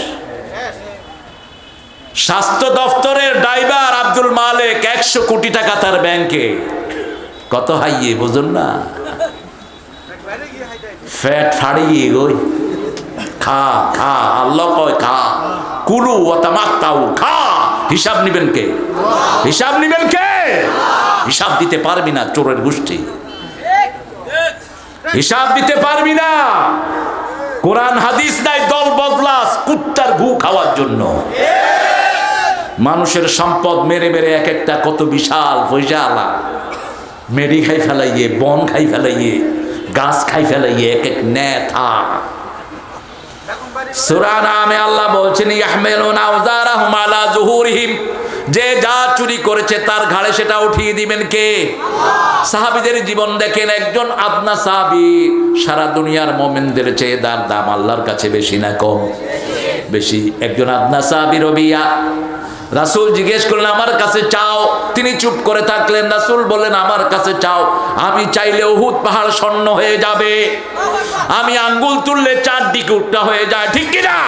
স্বাস্থ্য দপ্তরের ড্রাইভার আব্দুল মালিক 100 কোটি টাকা তার ব্যাংকে। কত হাইয়ে বুঝুন না, ফ্যাট ফাড়িয়ে গই। খা খা, আল্লাহ কয় খা, কুলু ওয়া তামাত্তাউ, খা। হিসাব নিবেন কে? হিসাব নিবেন কে? হিসাব দিতে পারবি না, চোরের গোষ্ঠী। হিসাব দিতে পারবি না। কোরআন হাদিস নাই দল বদলাস কুত্তার গু খাওয়ার জন্য। মানুষের সম্পদ মেরে মেরে এক একটা কত বিশাল পয়সাওয়ালা, মেরি খাই ফেলাইয়ে, বন খাই ফেলাইয়ে, গাছ খাই ফেলাইয়ে এক এক নেতা। সূরা নামে আল্লাহ বলছেন, ইয়াহমিলুনা আওযারাহুম আলা যুহুরিহিম, যে যা চুরি করেছে তার ঘাড়ে সেটা উঠিয়ে দিবেন কে? সাহাবীদের জীবন দেখেন, একজন আদনা সাহাবী সারা দুনিয়ার মুমিনদের চেয়ে তার দাম আল্লাহর কাছে বেশি না কম? বেশি। একজন আদনা সাহাবী রবিয়া, রাসূল জিজ্ঞেস করলেন, আমার কাছে চাও। তিনি চুপ করে থাকলেন। রাসূল বললেন, আমার কাছে চাও। আমি চাইলে উহুদ পাহাড় স্বর্ণ হয়ে যাবে, আমি আঙ্গুল তুললে 4 দিকে উল্টা হয়ে যায়, ঠিক কিনা?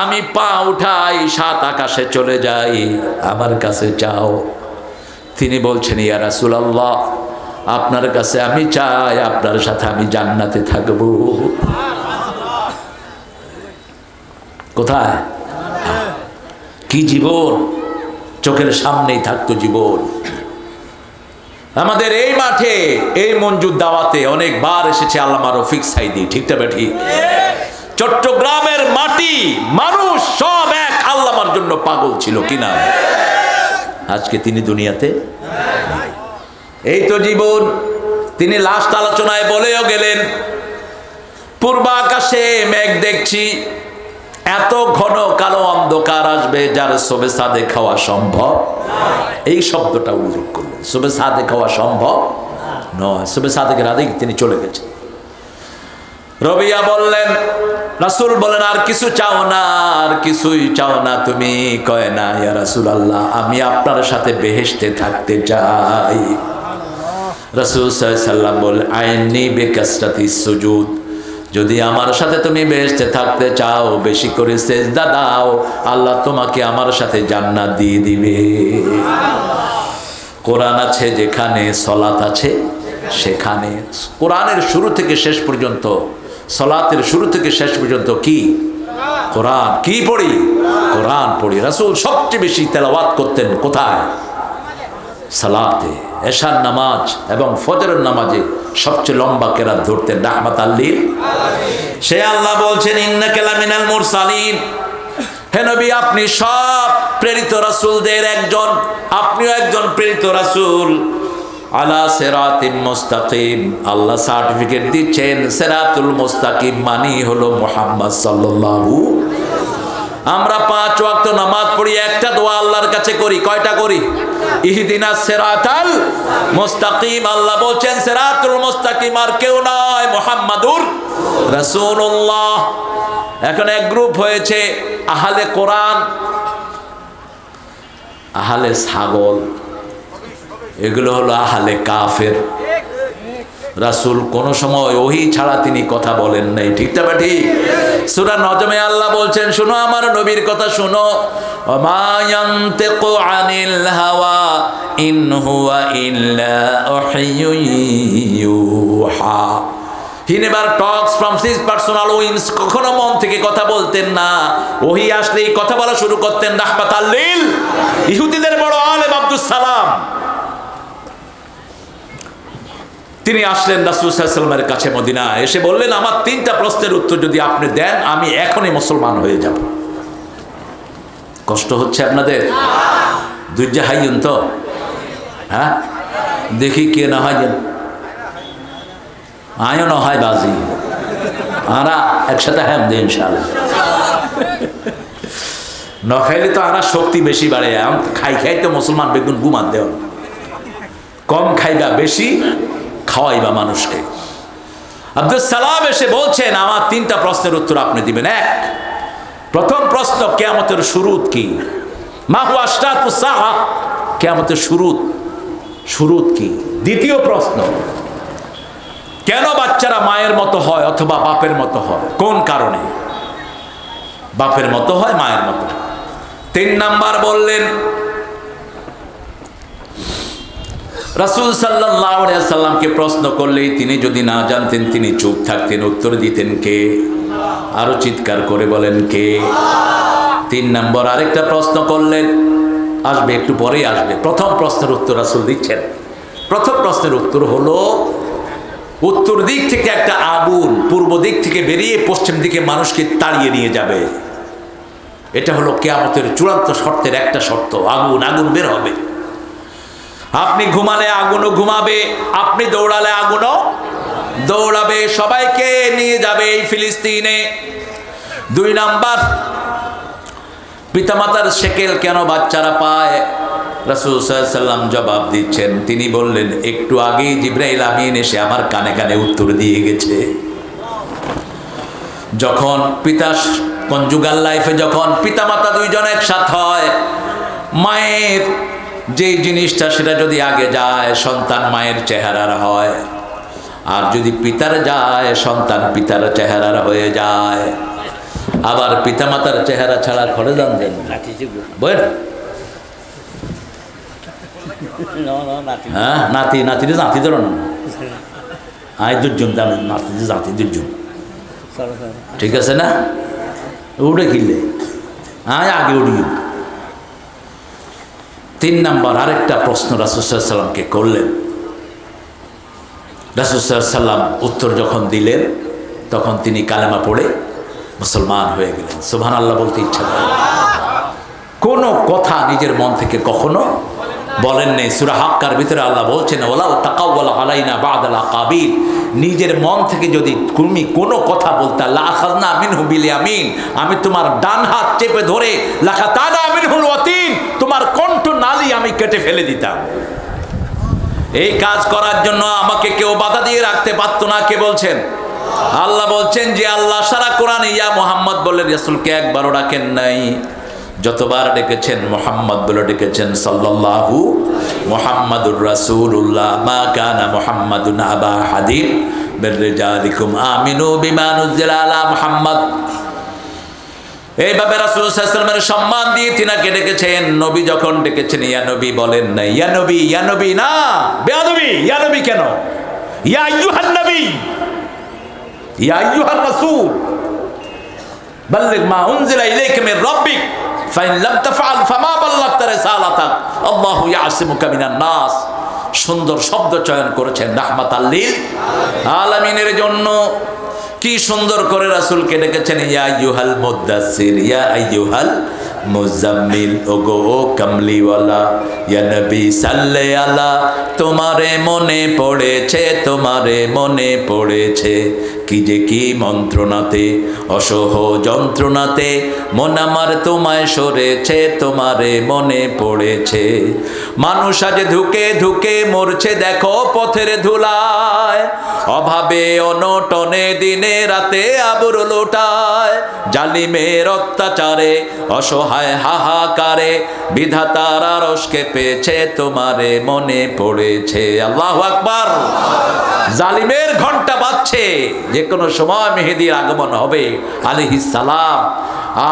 আমি পা উঠাই 7 আকাশে চলে যাই, আমার কাছে চাও। তিনি বলছেন, ইয়া রাসূলুল্লাহ, আপনার কাছে আমি চাই, আপনার সাথে আমি জান্নাতে থাকব। কোথায়? কি জীবন, চোখের সামনেই থাকতো জীবন। আমাদের এই মাঠে এই মঞ্জুর দাওয়াতে অনেকবার এসেছে আল্লামা রফিক সাইদি, ঠিক না ঠিক? চট্টগ্রামের মাটি, মানুষ সব এক আল্লামার জন্য পাগল ছিল কিনা? আজকে তিনি দুনিয়াতে। এই তো জীবন। তিনি লাস্ট আলোচনায় বলেও গেলেন, পূর্বাকাশে মেঘ দেখছি, এত ঘন কালো অন্ধকার আসবে যার শবে সাদে খাওয়া সম্ভব, এই শব্দটা উল্লেখ করলেন। শবে সাদে খাওয়া সম্ভব নয়, শবে সাদেকের আগেই তিনি চলে গেছেন। রবিয়া বললেন, রাসূল বলেন, আর কিছু চাও না, আর কিছুই চাও না তুমি? কয় না ইয়া রাসূলুল্লাহ, আমি আপনার সাথে বেহেশতে থাকতে চাই। রাসূল সাল্লাল্লাহু আলাইহি ওয়াসাল্লাম বলেন, আইনি বিকাসরাতিস সুজুদ, যদি আমার সাথে তুমি বেহেশতে থাকতে চাও বেশি করে সিজদা দাও, আল্লাহ তোমাকে আমার সাথে জান্নাত দিয়ে দিবে। কোরআন আছে যেখানে, সালাত আছে সেখানে। কোরআনের শুরু থেকে শেষ পর্যন্ত, সালাতের শুরু থেকে শেষ পর্যন্ত কি? কোরআন। কি পড়ি? কোরআন পড়ি। রাসূল সবচেয়ে বেশি তেলাওয়াত করতেন কোথায়? সালাতে। এশার নামাজ এবং ফজরের নামাজে সবচেয়ে লম্বা কেরাত ধরতেন রাহমাতাল লিল। সে আল্লাহ বলছেন, ইন্নাকা লামিনাল মুরসালিন, হে নবী আপনি সব প্রেরিত রাসূলদের একজন, আপনিও একজন প্রেরিত রাসূল। আলা সিরাতিম মুস্তাকিম, আল্লাহ সার্টিফিকেট দিচ্ছেন, সিরাতুল মুস্তাকিম মানে হলো মুহাম্মদ সাল্লাল্লাহু। আমরা 5 ওয়াক্ত নামাজ পড়ি, একটা দোয়া আল্লাহর কাছে করি, কয়টা করি? ইহদিনাস সিরাতাল মুস্তাকিম। আল্লাহ বলছেন সিরাতুল মুস্তাকিম আর কেউ নয়, মুহাম্মাদুর রাসূলুল্লাহ। এখন এক গ্রুপ হয়েছে আহলে কোরআন, আহলে ছাগল, এগুলো হলো আহলে কাফের। রাসূল কোন সময় ওহী ছাড়া তিনি কথা বলেন নাই, ঠিক না ঠিক? সূরা নজমে আল্লাহ বলছেন, শোনো আমার নবীর কথা শোনো, ওমা ইয়ানতিকু আনিল হাওয়া ইন হুয়া ইল্লা ওয়াহয়ুন ইউহা। He never talks from his personal wings, কখনো মন থেকে কথা বলতেন না, ওহী আসলেই কথা বলা শুরু করতেন রাহমাতাল লিল। ইহুদিদের বড় আলেম আব্দুস সালাম, তিনি আসলেন রাসূল সাল্লাল্লাহু আলাইহি ওয়াসাল্লামের কাছে মদিনা, এসে বললেন, আমার 3টা প্রশ্নের উত্তর যদি আপনি দেন আমি এখনই মুসলমান হয়ে যাব। কষ্ট হচ্ছে আপনাদের? ধৈর্য হাইয়ুন তো, হ্যাঁ দেখি কে না হয়, আয়ও না হয় বাজি, আরা একসাথে হ্যাঁ দে ইনশাআল্লাহ। ন খাইলে তো আরা শক্তি বেশি বাড়ে, খাই খাই তো মুসলমান বেগুন ঘুমান দেও, কম খাইবা বেশি খাওয়াইবা মানুষকে। আব্দুস সালাম এসে বলছেন, আমার 3টা প্রশ্নের উত্তর আপনি দিবেন। প্রথম প্রশ্ন, কিয়ামতের শুরুত কি? মা হুয়া আশরাতুস সাআ, কিয়ামতের শুরুত কি? দ্বিতীয় প্রশ্ন, কেন বাচ্চারা মায়ের মতো হয় অথবা বাপের মতো হয়, কোন কারণে বাপের মতো হয় মায়ের মতো? 3 নাম্বার বললেন, রাসূল সাল্লাল্লাহু আলাইহি ওয়াসাল্লামকে প্রশ্ন করলেই তিনি যদি না জানতেন তিনি চুপ থাকতেন, উত্তর দিতেন কে? আরো চিৎকার করে বলেন কে? 3 নম্বর আরেকটা প্রশ্ন করলেন, আসবে একটু পরেই আসবে। প্রথম প্রশ্নের উত্তর রাসূল দিচ্ছেন। প্রথম প্রশ্নের উত্তর হলো, উত্তর দিক থেকে একটা আগুন পূর্ব দিক থেকে বেরিয়ে পশ্চিম দিকে মানুষকে তাড়িয়ে নিয়ে যাবে। এটা হলো কিয়ামতের চূড়ান্ত শর্তের একটা শর্ত, আগুন বের হবে। আপনি ঘুমালে আগুনও ঘুমাবে, আপনি দৌড়ালে আগুনও দৌড়াবে, সবাইকে নিয়ে যাবে এই ফিলিস্তিনে। 2 নাম্বার, পিতামাতার সেকেল কেন বাচ্চারা পায়? রাসূল সাল্লাল্লাহু আলাইহি ওয়াসাল্লাম জবাব দিচ্ছেন, তিনি বললেন, একটু আগেই জিবরাইল আমিন এসে আমার কানে কানে উত্তর দিয়ে গেছে। যখন কনজুগাল লাইফে যখন পিতামাতা 2 জন একসাথে হয়, মায়ের যে জিনিসটা সেটা যদি আগে যায় সন্তান মায়ের চেহারার হয়, আর যদি পিতার যায় সন্তান পিতার চেহারার হয়ে যায়। আবার পিতামাতার চেহারা ছাড়া ঘরে যান দেন বল, হ্যাঁ নাতি ধরো না, আয় দুর্জন নাতি দুর্জন, ঠিক আছে না? উঠে কিনলে আয় আগে উঠি। 3 নাম্বার আরেকটা প্রশ্ন রাসূল সাল্লাল্লাহু আলাইহি ওয়াসাল্লামকে করলেন। রাসূল সাল্লাল্লাহু আলাইহি ওয়াসাল্লাম উত্তর যখন দিলেন তখন তিনি কালেমা পড়ে মুসলমান হয়ে গেলেন। সুবহানাল্লাহ বলতে ইচ্ছা করে, কোনো কথা নিজের মন থেকে কখনো বলেন নেই। সূরা হাক্কার ভিতরে আল্লাহ বলছেন ওয়ালাউ তাকাওয়ালা আলাইনা বা'দাল আকাবির, নিজের মন থেকে যদি তুমি কোনো কথা বলতে লা আখাযনা মিনহু বিল ইয়ামিন, আমি তোমার ডান হাত চেপে ধরে লাকাতানা মিনহুল ওয়াতিন, তোমার কণ্ঠ নালী আমি কেটে ফেলে দিতাম। এই কাজ করার জন্য আমাকে কেউ বাধা দিয়ে রাখতে পারতো না। কে বলছেন? আল্লাহ বলছেন যে আল্লাহ সারা কোরআনে ইয়া মুহাম্মদ বলে রাসূলকে একবারও ডাকেন নাই, যতবার ডেকেছেন মুহাম্মদ বলে ডেকেছেন। সাল্লাল্লাহু মুহাম্মাদুর রাসূলুল্লাহ মা কানা মুহাম্মাদুন আবা হাদিম মির রিজালিকুম আমিনু বিমা নুজিলা আলা মুহাম্মদ। এইভাবে রাসূল সাল্লাল্লাহু আলাইহি ওয়াসাল্লামের সম্মান দিয়ে তিনাকে ডেকেছেন। নবী যখন ডেকেছেন ইয়া নবী বলেন না, ইয়া নবী, ইয়া নবী না, বেয়াদবি। ইয়া নবী কেন? ইয়া আইয়ুহান নবী, ইয়া আইয়ুহার রাসূল বাল্লিগ মা উনজিলা ইলাইকা মির রাব্বিক ফাইন লাম তাফআল ফামা বাল্লাগতা রিসালাতাক আল্লাহু ইয়াসিমুকা মিনান নাস। সুন্দর শব্দ চয়ন করেছেন রাহমাতাল লিল আলামিনের জন্য। কি সুন্দর করে রাসূলকে ডেকেছেন ইয়া আইয়ুহাল মুদ্দাসসির, ইয়া আইয়ুহাল মুজাম্মিল, ওগো ও কামলিওয়ালা, ইয়া নবী সাল্লে আলা, তোমারে মনে পড়েছে, তোমারে মনে পড়েছে, কি যে কি মন্ত্রণাতে অসহ যন্ত্রণাতে মন আমার তোমায় সরেছে, তোমারে মনে পড়েছে। মানুষ আজ ধুকে ধুকে মরছে দেখো পথের ধুলায়, অভাবে অনটনে দিনে রাতে আবর লোটায়, জালিমের অত্যাচারে অসহায় হাহাকারে বিধাতার আরশকে পেয়েছে, তোমারে মনে পড়েছে। আল্লাহু আকবার। জালিমের ঘন্টা বাজছে, যে কোনো সময় মেহেদীর আগমন হবে আলাইহিস সালাম।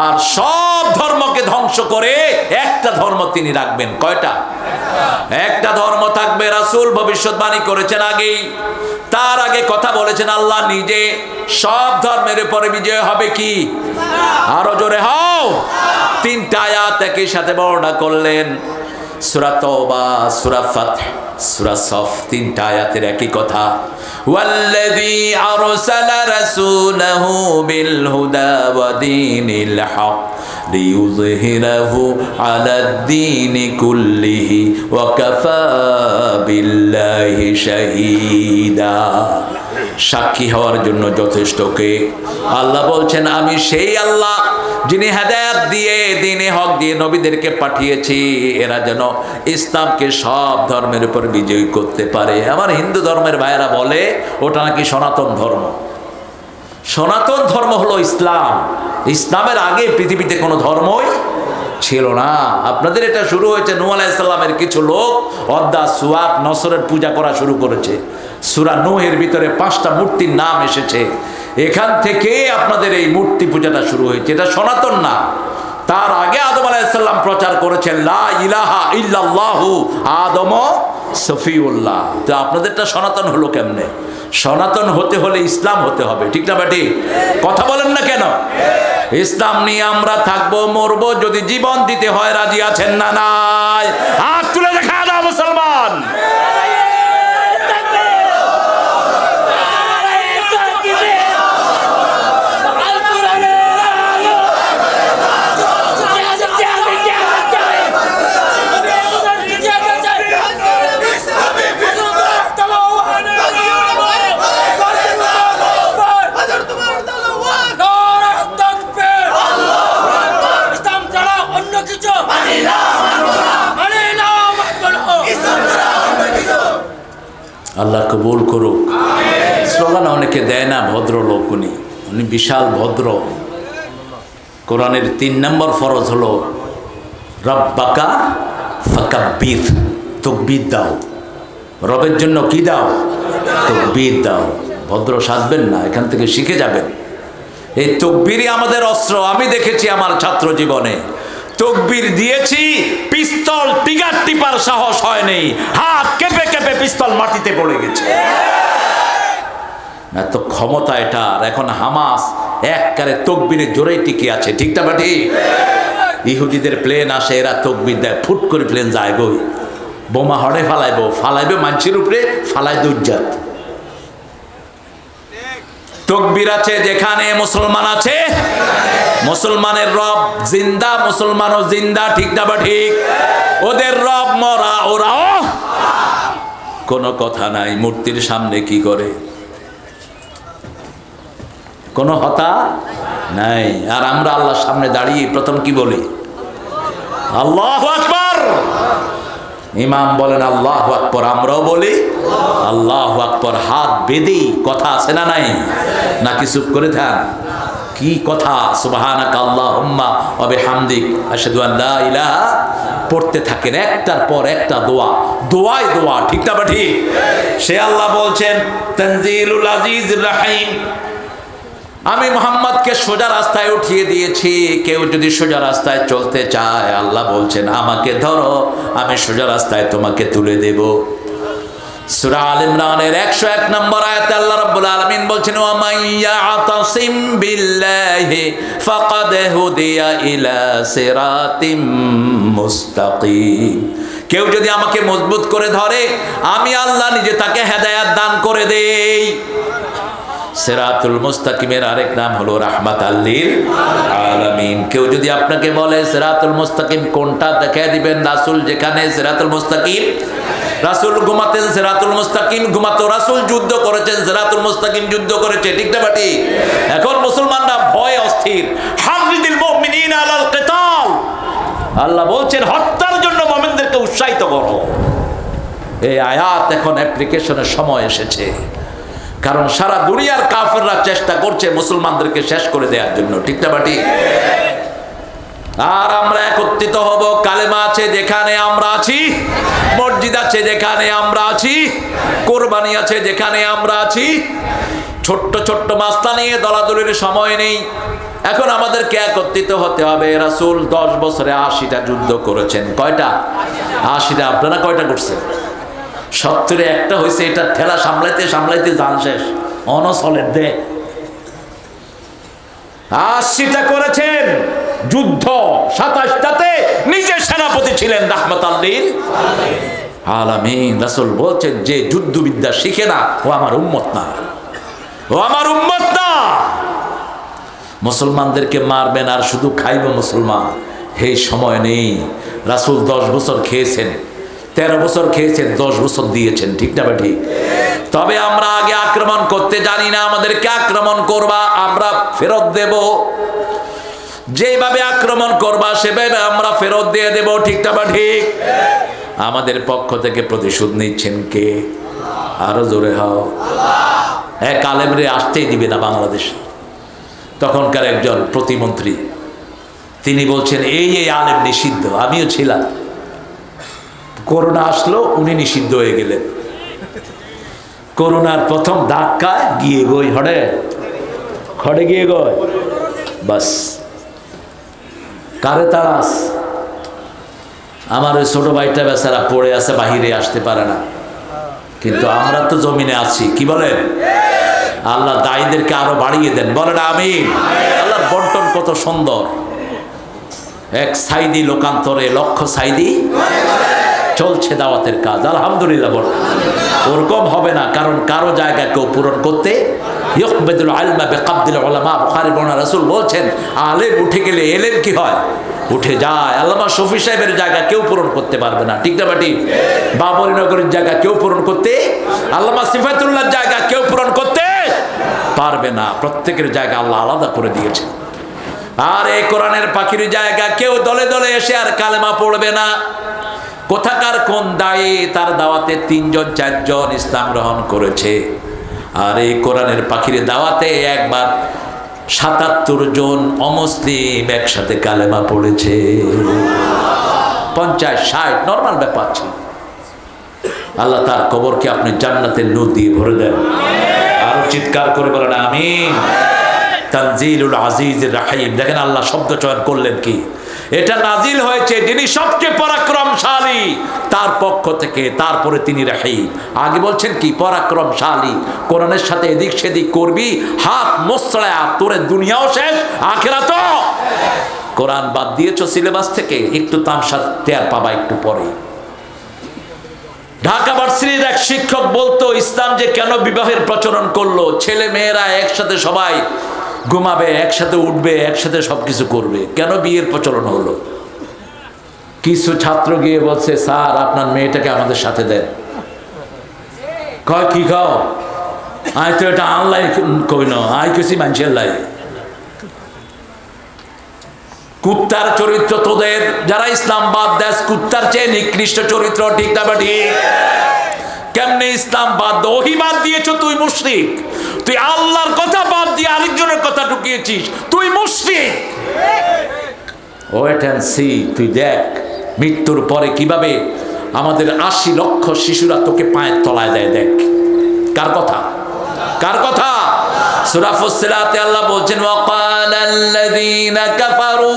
আর সব ধর্মকে ধ্বংস করে একটা ধর্ম তিনি রাখবেন। কয়টা? একটা ধর্ম থাকবে। রাসূল ভবিষ্যৎবাণী করেছেন আগেই, তার আগে কথা বলেছেন আল্লাহ নিজে। সব ধর্মের উপরে বিজয় হবে কি? আরো জোরে হও। তিনটা আয়াত একই সাথে বর্ণনা করলেন। সূরা তাওবা, সূরা ফাতহ, সূরা সফ, তিনটা আয়াতের একই কথা। ওয়াল্লাযী আরসালা রাসূলাহু বিল হুদা ওয়া দীনিল হক লিইয়ুযহিরাহু আলাদ-দীনি কুল্লিহি ওয়া কাফা বিল্লাহি শাহীদা। সাক্ষী হওয়ার জন্য যথেষ্ট কে? আল্লাহ বলছেন আমি সেই আল্লাহ যিনি হেদায়েত দিয়ে দ্বীনে হক দিয়ে নবীদেরকে পাঠিয়েছি, এরা যেন ইসলামকে সব ধর্মের উপর বিজয়ী করতে পারে। আমার হিন্দু ধর্মের ভাইয়েরা বলে ওটা নাকি সনাতন ধর্ম। সনাতন ধর্ম হলো ইসলাম। ইসলামের আগে পৃথিবীতে কোনো ধর্মই ছিল না। আপনাদের এটা শুরু হয়েছে নূহ আলাইহিস সালামের কিছু লোক অদ্দা সুয়াত নসরের পূজা করা শুরু করেছে। সূরা নূহের ভিতরে 5টা মূর্তির নাম এসেছে, এখান থেকে আপনাদের এই মূর্তি পূজাটা শুরু হয়েছে। এটা সনাতন না। তার আগে আদম আলাইহিস সালাম প্রচার করেছেন লা ইলাহা ইল্লাল্লাহু আদম সফিউল্লাহ। তো আপনাদেরটা সনাতন হলো কেমনে? সনাতন হতে হলে ইসলাম হতে হবে, ঠিক না বেটি? কথা বলেন না কেন? ইসলাম নিয়ে আমরা থাকবো, মরবো, যদি জীবন দিতে হয় রাজি আছেন না নাই? হাত তুলে দেখা দাও মুসলমান। আল্লাহ কবুল করুক। স্লোগান অনেকে দেয় না, ভদ্রলোক উনি, উনি বিশাল ভদ্র। কোরআনের 3 নম্বর ফরজ হলো রব্বাকা ফাকাব্বির, তাকবীর দাও। রবের জন্য কি দাও? তাকবীর দাও। ভদ্র সাজবেন না, এখান থেকে শিখে যাবেন। এই তাকবীরই আমাদের অস্ত্র। আমি দেখেছি আমার ছাত্র জীবনে তকবীর দিয়েছি, পিস্তল টিগার টিপার সাহস হয়নি, হাত কেঁপে কেঁপে পিস্তল মাটিতে পড়ে গেছে। এত ক্ষমতা এটার। এখন হামাস একবারে তকবীরের জোরেই টিকে আছে, ঠিক না বাটি? ইহুদিদের প্লেন আসে, এরা তকবীর দেয়, ফুট করে প্লেন যায় গই, বোমা হড়ে ফালাইবে মানুষের উপরে, ফালাই দুর্জাত। তকবীর আছে যেখানে মুসলমান আছে, মুসলমানের রব জিন্দা, মুসলমানও জিন্দা, ঠিক না বা ঠিক? ওদের রব মরা, ওরাও কোনো কথা নাই। মূর্তির সামনে কি করে? কোনো হতা নাই। আর আমরা আল্লাহর সামনে দাঁড়িয়ে প্রথম কি বলি? আল্লাহু আকবার। ইমাম বলেন আল্লাহু আকবার, আমরাও বলি আল্লাহু আকবার। হাত বেঁধেই কথা আছে না নাই? নাকি চুপ করে থাক? কি কথা? সুবহানাকা আল্লাহুম্মা ওয়া বিহামদিক আশহাদু আন লা ইলাহা পড়তে থাকেন একটার পর একটা দোয়া, দোয়ায় দোয়া, ঠিক না বা ঠিক? সে আল্লাহ বলছেন তানজিলুল আজিজির রহিম, আমি মুহাম্মদকে সোজা রাস্তায় উঠিয়ে দিয়েছি। কেউ যদি সোজা রাস্তায় চলতে চায়, আল্লাহ বলছেন আমাকে ধরো, আমি সোজা রাস্তায় তোমাকে তুলে দেব। সূরা আল ইমরানের 101 নম্বর আয়াতে আল্লাহ রাব্বুল আলামিন বলছেন ওয়া মাইয়া আতাসিম বিল্লাহি ফাকাদ হুদিয়া ইলা সিরাতিম মুস্তাকিম। কেউ যদি আমাকে মজবুত করে ধরে, আমি আল্লাহ নিজে তাকে হেদায়েত দান করে দেই। সিরাতুল মুস্তাকিমের আরেক নাম হলো রাহমাতাল লিল আলামিন। কেউ যদি আপনাকে বলে সিরাতুল মুস্তাকিম কোনটা, দেখায় দিবেন রাসূল যেখানে সিরাতুল মুস্তাকিম, রাসূল ঘুমাতেন সিরাতুল মুস্তাকিম ঘুমাতো, রাসূল যুদ্ধ করেছেন সিরাতুল মুস্তাকিম যুদ্ধ করেছে, ঠিক না বাটি? এখন মুসলমানরা ভয় অস্থির। হারিদিল মুমিনিনা আলাল কিতাল, আল্লাহ বলছেন হত্যার জন্য মুমিনদেরকে উৎসাহিত করো। এই আয়াত এখন অ্যাপ্লিকেশনের সময় এসেছে, কারণ সারা দুনিয়ার কাফেররা চেষ্টা করছে মুসলমানদেরকে শেষ করে দেওয়ার জন্য, ঠিক না বাটি? আর আমরা একত্রিত হব। কালেমা আছে যেখানে আমরা আছি, মসজিদ আছে যেখানে আমরা আছি, কোরবানি আছে যেখানে আমরা আছি। ছোট্ট ছোট্ট মাস্তা নিয়ে দলাদলির সময় নেই। এখন আমাদেরকে একত্রিত হতে হবে। রাসূল 10 বছরে 80টা যুদ্ধ করেছেন। কয়টা? 80টা। আপনারা কয়টা করছেন? 70 একটা হয়েছে। এটা ঠেলা সামলাইতে সামলাইতে জান শেষ। অনসলের দে 80টা করেছেন যুদ্ধ, 27টাতে নিজে সেনাপতি ছিলেন রাহমাতাল লিল আলামিন। রাসূল বলছেন যে যুদ্ধবিদ্যা শিখে না, ও আমার উম্মত না, ও আমার উম্মত না। মুসলমানদেরকে মারবেন আর শুধু খাইব মুসলমান, এই সময় নেই। রাসূল 10 বছর খেয়েছেন, 13 বছর খেয়েছেন, 10 বছর দিয়েছেন, ঠিক না বা ঠিক? তবে আমরা আগে আক্রমণ করতে জানি না। আমাদেরকে আক্রমণ করবা, আমরা ফেরত দেব। যেভাবে আক্রমণ করবা সেভাবে আমরা ফেরত দিয়ে দেব, ঠিক না বা ঠিক? আমাদের পক্ষ থেকে প্রতিশোধ নিচ্ছেন কে? আরো জোরে হও। এক আলেমরে আসতেই দিবে না বাংলাদেশ। তখনকার একজন প্রতিমন্ত্রী, তিনি বলছেন এই এই আলেম নিষিদ্ধ। আমিও ছিলাম। করোনা আসলো, উনি নিষিদ্ধ হয়ে গেলেন। করোনার প্রথম ধাক্কায় গিয়ে গই হড়ে খড়ে গিয়ে গই, বাস কারে তারাস। আমার ওই ছোট ভাইটা বেচারা পড়ে আছে, বাহিরে আসতে পারে না। কিন্তু আমরা তো জমিনে আছি, কি বলেন? আল্লাহ দায়ীদেরকে আরো বাড়িয়ে দেন, বলেন আমিন। আল্লাহর বন্টন কত সুন্দর। এক সাইদি লোকান্তরে লক্ষ সাইদি চলছে দাওয়াতের কাজ, আলহামদুলিল্লাহ। বল ওরকম হবে না, কারণ কারো জায়গা কেউ পূরণ করতে ইউকবিদুল ইলমা বিকাবদিল উলামা। বুখারী বর্ণনা, রাসূল বলছেন আলেম উঠে গেলে এলেম কি হয়? উঠে যায়। আল্লামা শফি সাহেবের জায়গা কেউ পূরণ করতে পারবে না, ঠিক না বাটি? বাবরি নগরের জায়গা কেউ পূরণ করতে, আল্লামা সিফাতুল্লাহর জায়গা কেউ পূরণ করতে পারবে না। প্রত্যেকের জায়গা আল্লাহ আলাদা করে দিয়েছেন। আর এই কোরআনের পাখির জায়গা কেউ দলে দলে এসে আর কালেমা পড়বে না। কোথাকার কোন দায়ী, তার দাওয়াতে 3 জন 4 জন ইসলাম গ্রহণ করেছে। আর এই কোরআনের পাখির দাওয়াতে একবার 77 জন অমুসলিম একসাথে কালেমা পড়েছে। 50-60 নরমাল ব্যাপার ছিল। আল্লাহ তার কবরকে আপনি জান্নাতের নূর দিয়ে ভরে দেন। আরো চিৎকার করে বলেন আমিন। তানজিলুল আজিজির রহিম। দেখেন আল্লাহ শব্দ চয়ন করলেন কি? এটা নাজিল হয়েছে যিনি সবচেয়ে পরাক্রমশালী, তার পক্ষ থেকে। তারপরে তিনি রহিম। আগে বলছেন কি? পরাক্রমশালী। কোরআনের সাথে এদিক সেদিক করবি, হাত মোছড়া, তোরে দুনিয়াও শেষ, আখিরাতও। কোরআন বাদ দিয়েছো সিলেবাস থেকে, একটু তামসা টের পাবা একটু পরে। ঢাকা ভার্সিটির এক শিক্ষক বলতো ইসলাম যে কেন বিবাহের প্রচলন করলো, ছেলে মেয়েরা একসাথে সবাই ঘুমাবে, একসাথে উঠবে, একসাথে সবকিছু করবে। কেন বিয়ের প্রচলন হলো? কিছু ছাত্র গিয়ে বলছে, স্যার আপনার মেয়েটাকে আমাদের সাথে দেন। কয় কি খাও? আই তো এটা আনলাই কই না, আই কেছি মানুষের লাই। কুত্তার চরিত্র তোদের, যারা ইসলাম বাদ দেয়, কুত্তার চেয়ে নিকৃষ্ট চরিত্র, ঠিক না বা ঠিক? কেমনে ইসলাম বাদ, ওহি বাদ দিয়েছ তুই মুশরিক। তুই আল্লাহর কথা বাদ দিয়ে আরেকজনের কথা ঢুকিয়েছিস, তুই মুশরিক। ওয়েট এন্ড সি, তুই দেখ মৃত্যুর পরে কিভাবে আমাদের ৮০ লক্ষ শিশুরা তোকে পায়ের তলায় দেয়। দেখ কার কথা, কার কথা? সূরা ফুসসিলাতে আল্লাহ বলছেন, ওয়াকালাল্লাযীনা কাফারু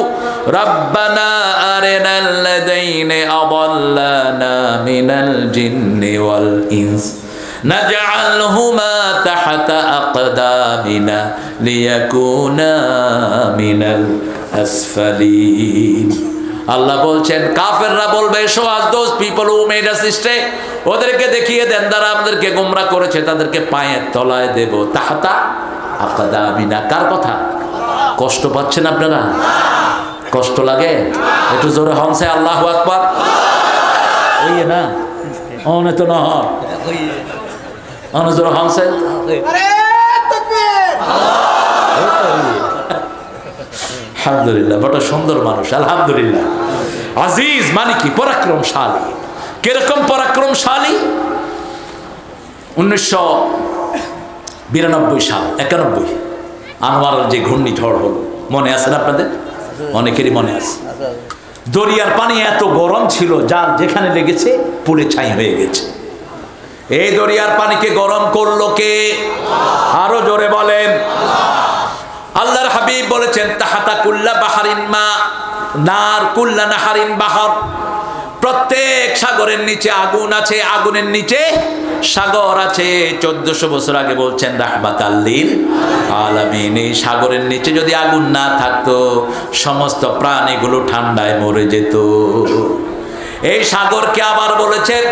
রাব্বানা আরিনাল্লাযীনা আযাল্লানা মিনাল জিন্নি ওয়াল ইনস নাজআলহুমা তাহতা আকদামিনা লিয়াকুনা মিনাল আসফালিন। আল্লাহ বলছেন কাফেররা বলবে, show us those people who made us stay, ওদেরকে দেখিয়ে দেন যারা আমাদেরকে গোমরা করেছে, তাদেরকে পায়ের তলায় দেব। তাহতা আকদামিনা, কার কথা? কষ্ট পাচ্ছেন আপনারা? কষ্ট লাগে? একটু জোরে হনসে আল্লাহু আকবার। ওই না অনে তো না অনে জোরে হনসে। আলহামদুলিল্লাহ, বড় সুন্দর মানুষ, আলহামদুলিল্লাহ। আজিজ মানে কি? পরাক্রমশালী। কিরকম পরাক্রমশালী? 1992 সাল 91 আনোয়ারের যে ঘূর্ণিঝড় হলো, মনে আছে না আপনাদের? অনেকেরই মনে আছে। দরিয়ার পানি এত গরম ছিল, যার যেখানে লেগেছে পুড়ে ছাই হয়ে গেছে। এই দরিয়ার পানিকে গরম করলো কে? আরো জোরে বলেন। আল্লাহর হাবিব বলেছেন, তাহাতা কুল্লা বাহারিন মা নার কুল্লা নাহারিন বাহার। প্রত্যেক সাগরের নিচে আগুন আছে, আগুনের নিচে সাগর আছে। 1400 বছর আগে বলছেন রাহমাতাল লিল আলামিন। এই সাগরের নিচে যদি আগুন না থাকতো, সমস্ত প্রাণীগুলো ঠান্ডায় মরে যেত। এই সাগরকে আবার বলেছেন,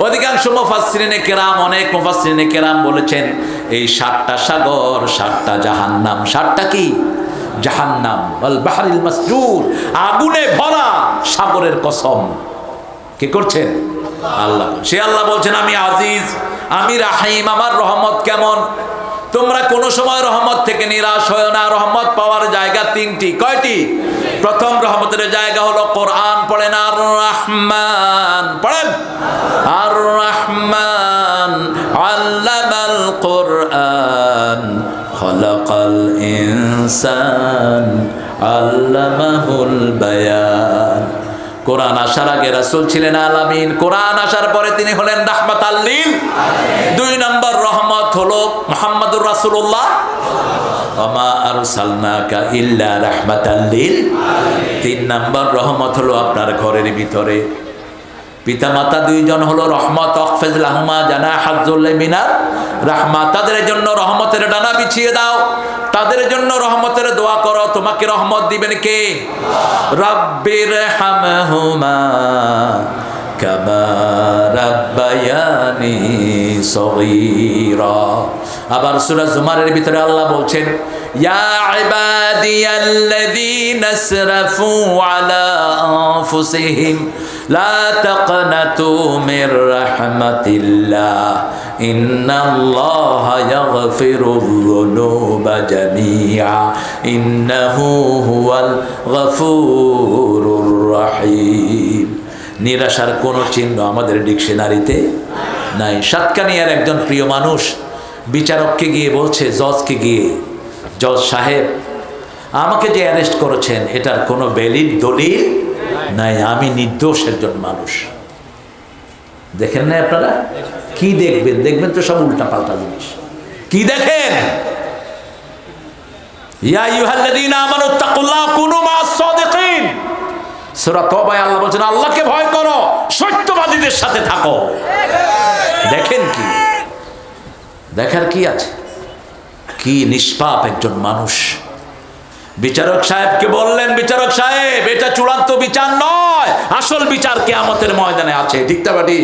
অধিকাংশ মুফাসসিরিনে কেরাম, অনেক মুফাসসিরিনে কেরাম বলেছেন, এই 7টা সাগর 7টা জাহান্নাম। 7টা কি? জাহান্নাম। ওয়াল বাহরিল মাসজুর, আগুনে ভরা সাগরের কসম। কে করছেন? আল্লাহ। সে আল্লাহ বলছেন, আমি আজিজ, আমি রাহিম, আমার রহমত কেমন? তোমরা কোনো সময় রহমত থেকে নিরাশ হয় না। রহমত পাওয়ার জায়গা 3টি। কয়টি? প্রথম রহমতের জায়গা হলো কোরআন পড়েন, আর রহমান পড়েন, আর রহমান আল্লামাল কোরআন খলাকাল ইনসান আল্লামাহুল বায়ান। কোরআন আসার আগে রাসূল ছিলেন আলামিন, কোরআন আসার পরে তিনি হলেন রাহমাতাল লিল। 2 নম্বর রহমত হলো মুহাম্মদুর রাসূলুল্লাহ, ওমা আরসালনাকা ইল্লা রাহমাতাল লিল। 3 নম্বর রহমত হলো আপনার ঘরের ভিতরে পিতামাতা 2 জন হলো রহমত। অখফিজ লাহুমা জানাহাযুল্লি মিনার রাহমা, তাদের জন্য রহমতের ডানা বিছিয়ে দাও, তাদের জন্য রহমতের দোয়া করো। তোমাকে রহমত দিবেন কে? রাব্বির হামহুমা কামা রাব্বায়ানি সগীরা। আবার সূরা জুমারের ভিতরে আল্লাহ বলছেন, ইয়া ইবাদিয়াল্লাযীনা আসরাফু আলা আনফুসিহিম লা তাকনাতু মির রাহমাতিল্লাহ ইন্নাল্লাহা ইয়াগফিরুয যুনুবা জামিআ ইন্নাহু হুয়াল গফুরুর রহিম। নিরাশার কোনো চিহ্ন আমাদের ডিকশনারিতে নাই। সাতকানিয়ার একজন প্রিয় মানুষ বিচারককে গিয়ে বলছে, জজকে গিয়ে, জজ সাহেব, আমাকে যে অ্যারেস্ট করেছেন এটার কোনো ভ্যালিড দলিল নাই, আমি নির্দোষ একজন মানুষ। দেখেন না আপনারা? কি দেখবেন? দেখবেন তো সব উল্টা পাল্টা জিনিস। কি দেখেন? ইয়া আইয়ুহাল্লাযীনা আমানুত্তাকুল্লাহ কুনু মা'আস সাদিকিন। সূরা তওবায় আল্লাহ বলেন, আল্লাহকে ভয় করো, সত্যবাদীদের সাথে থাকো। দেখেন কি দেখার কি আছে? কি নিষ্পাপ একজন মানুষ। বিচারক সাহেবকে বললেন, বিচারক সাহেব, এটা চূড়ান্ত বিচার নয়, আসল বিচার কিয়ামতের ময়দানে আছে। ঠিক না বাড়ি?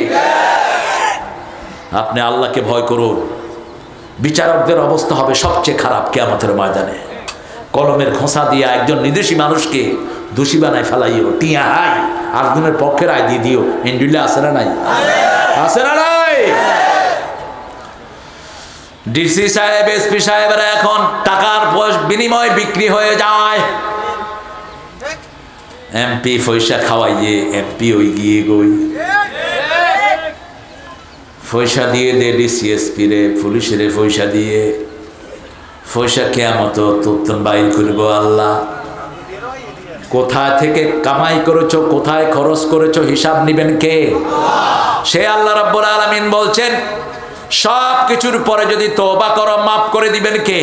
আপনি আল্লাহকে ভয় করুন, বিচারকদের অবস্থা হবে সবচেয়ে খারাপ কিয়ামতের ময়দানে। কলমের খোঁসা দিয়া একজন নির্দোষী মানুষকে দোষী বানায় ফেলাইও, টিয়া হাই আরেকজনের পক্ষে রায় দিয়ে দিও। ইন্ডিয়া আছে না নাই? আছে না নাই? ডিসি সাহেব, এসপি সাহেবরা এখন টাকার বিনিময়ে বিক্রি হয়ে যায়। এমপি পয়সা খাওয়াইয়ে এমপি ওই গিয়ে গই পয়সা দিয়ে দে ডিসি এসপি রে, পুলিশের পয়সা দিয়ে পয়সা কেয়ামত তোর বাইর করবো আল্লাহ। কোথায় থেকে কামাই করেছো, কোথায় খরচ করেছো, হিসাব নিবেন কে? সে আল্লাহ রাব্বুল আলামিন বলছেন সব কিছুর পরে যদি তওবা করো মাফ করে দিবেন কে?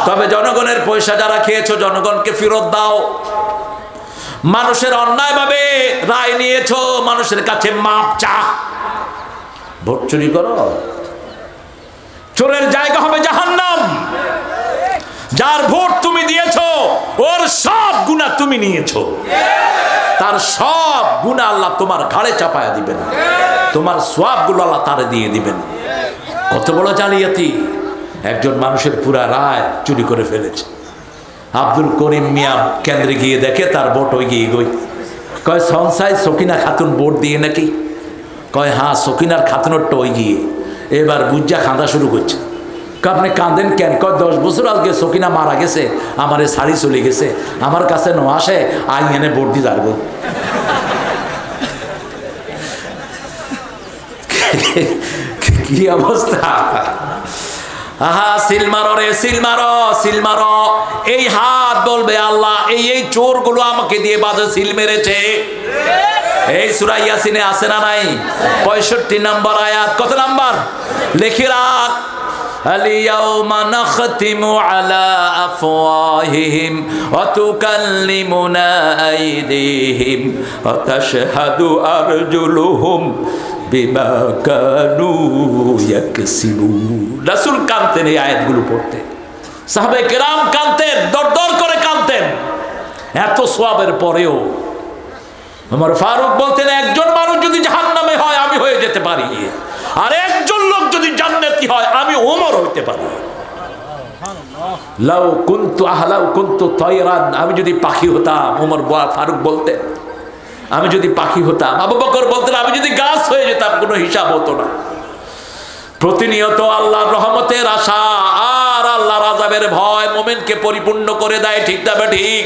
তবে জনগণের পয়সা যারা খেয়েছো জনগণকে ফেরত দাও। মানুষের অন্যায়ভাবে রায় নিয়েছো, মানুষের কাছে মাপ চা। ভোট চুরি করো, চোরের জায়গা হবে জাহান্নাম। যার ভোট তুমি দিয়েছো ওর সব গুনাহ তুমি নিয়েছো, তার সব গুনাহ আল্লাহ তোমার ঘাড়ে চাপায়া দিবেন, তোমার সওয়াবগুলো আল্লাহ তারে দিয়ে দিবেন। কত বড় জালিয়াতি! একজন মানুষের পুরা রায় চুরি করে ফেলেছে। আব্দুল করিম মিয়া কেন্দ্রে গিয়ে দেখে তার ভোট ওই গিয়ে গই। কয় সংসায় সকিনা খাতুন ভোট দিয়ে নাকি? কয় হ্যাঁ, সকিনার খাতুনটা ওই গিয়ে। এবার বুঝা কাঁদা শুরু করছে। আপনি কাঁদেন কেন? কয় 10 বছর আগে সকিনা মারা গেছে, আমার শাড়ি চলে গেছে, আমার কাছে ন আসে, আই এনে ভোট দিয়ে যাবো। কি অবস্থা! আহা, সিল মারো রে, সিল মারো, সিল মারো। এই হাত বলবে আল্লাহ এই চোরগুলো আমাকে দিয়ে বাজে সিল মেরেছে। এই সূরা ইয়াসিনে আছে না নাই? 65 নম্বর আয়াত। কত নাম্বার? লিখে রাখ। আলিয়াউমা নাখতিমু আলা আফওয়াহিহিম ওয়া তুকাল্লিমুনা আইদিহিম ওয়া তাশহাদু আরজুলুহুম বিমা কানু ইয়াকসিবুন। রাসূল কাঁদতেন এই আয়াতগুলো পড়তে, সাহাবায়ে কেরাম কাঁদতেন, দরদর করে কাঁদতেন। এত সওয়াবের পরেও ওমর ফারুক বলতেন একজন মানুষ যদি জাহান্নামে হয় আমি হয়ে যেতে পারি, আর একজন লোক যদি জান্নাতি হয় আমি ওমর হইতে পারি। লাউ কুনতু আহলাউ কুনতু তায়রান, আমি যদি পাখি হতাম। ওমর ফারুক বলতেন আমি যদি পাখি হতাম। আবু বকর বলতেন আমি যদি গাছ হয়ে যেতাম, কোনো হিসাব হতো না। প্রতিনিয়ত আল্লাহর রহমতের আশা আর আল্লাহর আযাবের ভয় মুমিনকে পরিপূর্ণ করে দেয়। ঠিক না ঠিক?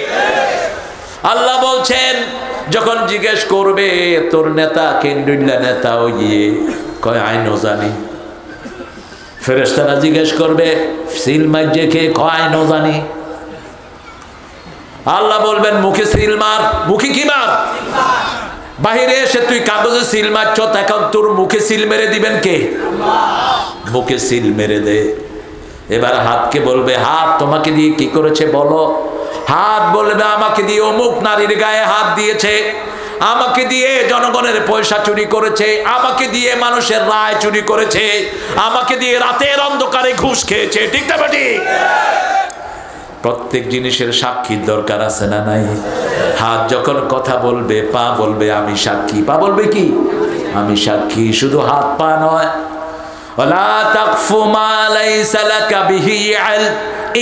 আল্লাহ বলছেন যখন জিজ্ঞেস করবে তোর নেতা কেন্দ্রীয় নেতা ওই কয় আইনও জানি। ফেরেশতারা জিজ্ঞেস করবে সিল মাইজে কে, কয় আইনও জানি। আল্লাহ বলবেন মুখে সিল মার। মুখে কি মার? বাহিরে এসে তুই কাগজে সিল মারছ, এখন তোর মুখে সিল মেরে দিবেন কে? মুখে সিল মেরে দে। এবার হাতকে বলবে হাত তোমাকে দিয়ে কি করেছে বলো। হাত বলবে আমাকে দিয়ে অমুক নারীর গায়ে হাত দিয়েছে, আমাকে দিয়ে জনগণের পয়সা চুরি করেছে, আমাকে দিয়ে মানুষের রায় চুরি করেছে, আমাকে দিয়ে রাতের অন্ধকারে ঘুষ খেয়েছে। ঠিক না ঠিক? প্রত্যেক জিনিসের সাক্ষীর দরকার আছে না নাই? হাত যখন কথা বলবে পা বলবে আমি সাক্ষী। পা বলবে কি? আমি সাক্ষী। শুধু হাত পা নয়, ওয়ালা তাকফু মা লাইসা লাকা বিহি ইলম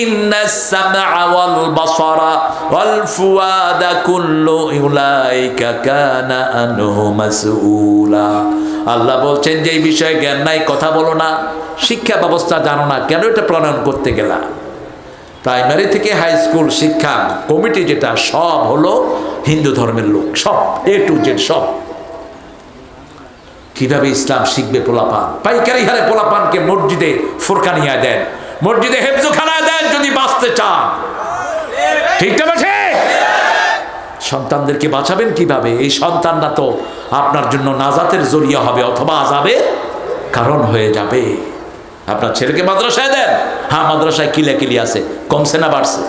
ইন্নাস সামআ ওয়াল বাসারা ওয়াল ফুয়াদা কুল্লু উলাইকা কানা আনহু মাসউলা। আল্লাহ বলছেন যে এই বিষয়ে জ্ঞান নাই কথা বলো না, শিক্ষা ব্যবস্থা জানো না, কেন এটা প্রণয়ন করতে গেলা? প্রাইমারি থেকে হাই স্কুল শিক্ষা কমিটি যেটা সব হলো হিন্দু ধর্মের লোক, সব A to Z সব। কিভাবে ইসলাম শিখবে পোলাপান? পাইকারি হারে পোলাপানকে মসজিদে ফুরকানিয়া দেন, মসজিদে হেফজখানা দেন যদি বাঁচতে চান। ঠিক না ঠিক? সন্তানদেরকে বাঁচাবেন কিভাবে? এই সন্তানরা তো আপনার জন্য নাজাতের জরিয়া হবে অথবা আযাবের কারণ হয়ে যাবে। আপনার ছেলেকে মাদ্রাসায় দেন, হ্যাঁ মাদ্রাসায় কিলাকিলি আছে, কমছে না বাড়ছে?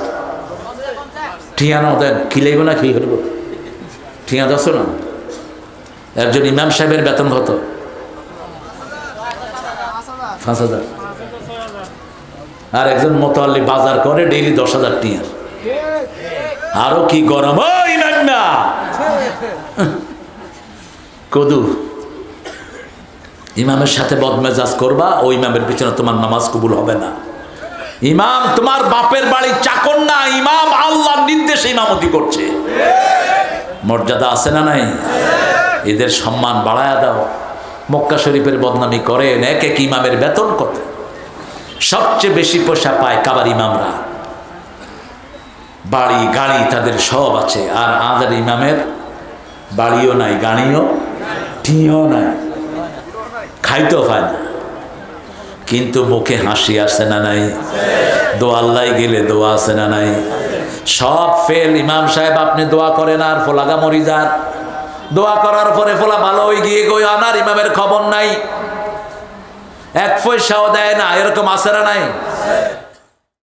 ঠিয়ানো দেন, কিলাইব না কি করবো? ঠিয়া দশ না। একজন ইমাম সাহেবের বেতন কত? 5,000। আর একজন মোতাল্লি বাজার করে ডেইলি 10,000 টিয়া। আরো কি গরম! ওই না কদু ইমামের সাথে বদমেজাজ করবা, ওই ইমামের পিছনে তোমার নামাজ কবুল হবে না। ইমাম তোমার বাপের বাড়ির চাকর না, ইমাম আল্লাহর নির্দেশে ইমামতি করছে। মর্যাদা আছে না নাই? এদের সম্মান বাড়ায়া দাও। মক্কা শরীফের বদনামি করেন, এক এক ইমামের বেতন কত? সবচেয়ে বেশি পয়সা পায় কাবার ইমামরা। বাড়ি গাড়ি তাদের সব আছে, আর আমাদের ইমামের বাড়িও নাই, গাড়িও টিও নাই, খাইতেও পায় না, কিন্তু মুখে হাসি আছে না নাই? দোয়া আল্লাহ গেলে দোয়া আছে না নাই? সব ফেল। ইমাম সাহেব আপনি দোয়া করেন আর ফোলাগা মরি যান, দোয়া করার পরে ফোলা ভালো হয়ে গিয়ে গই আনার ইমামের খবর নাই, এক পয়সাও দেয় না, এরকম আছে না নাই?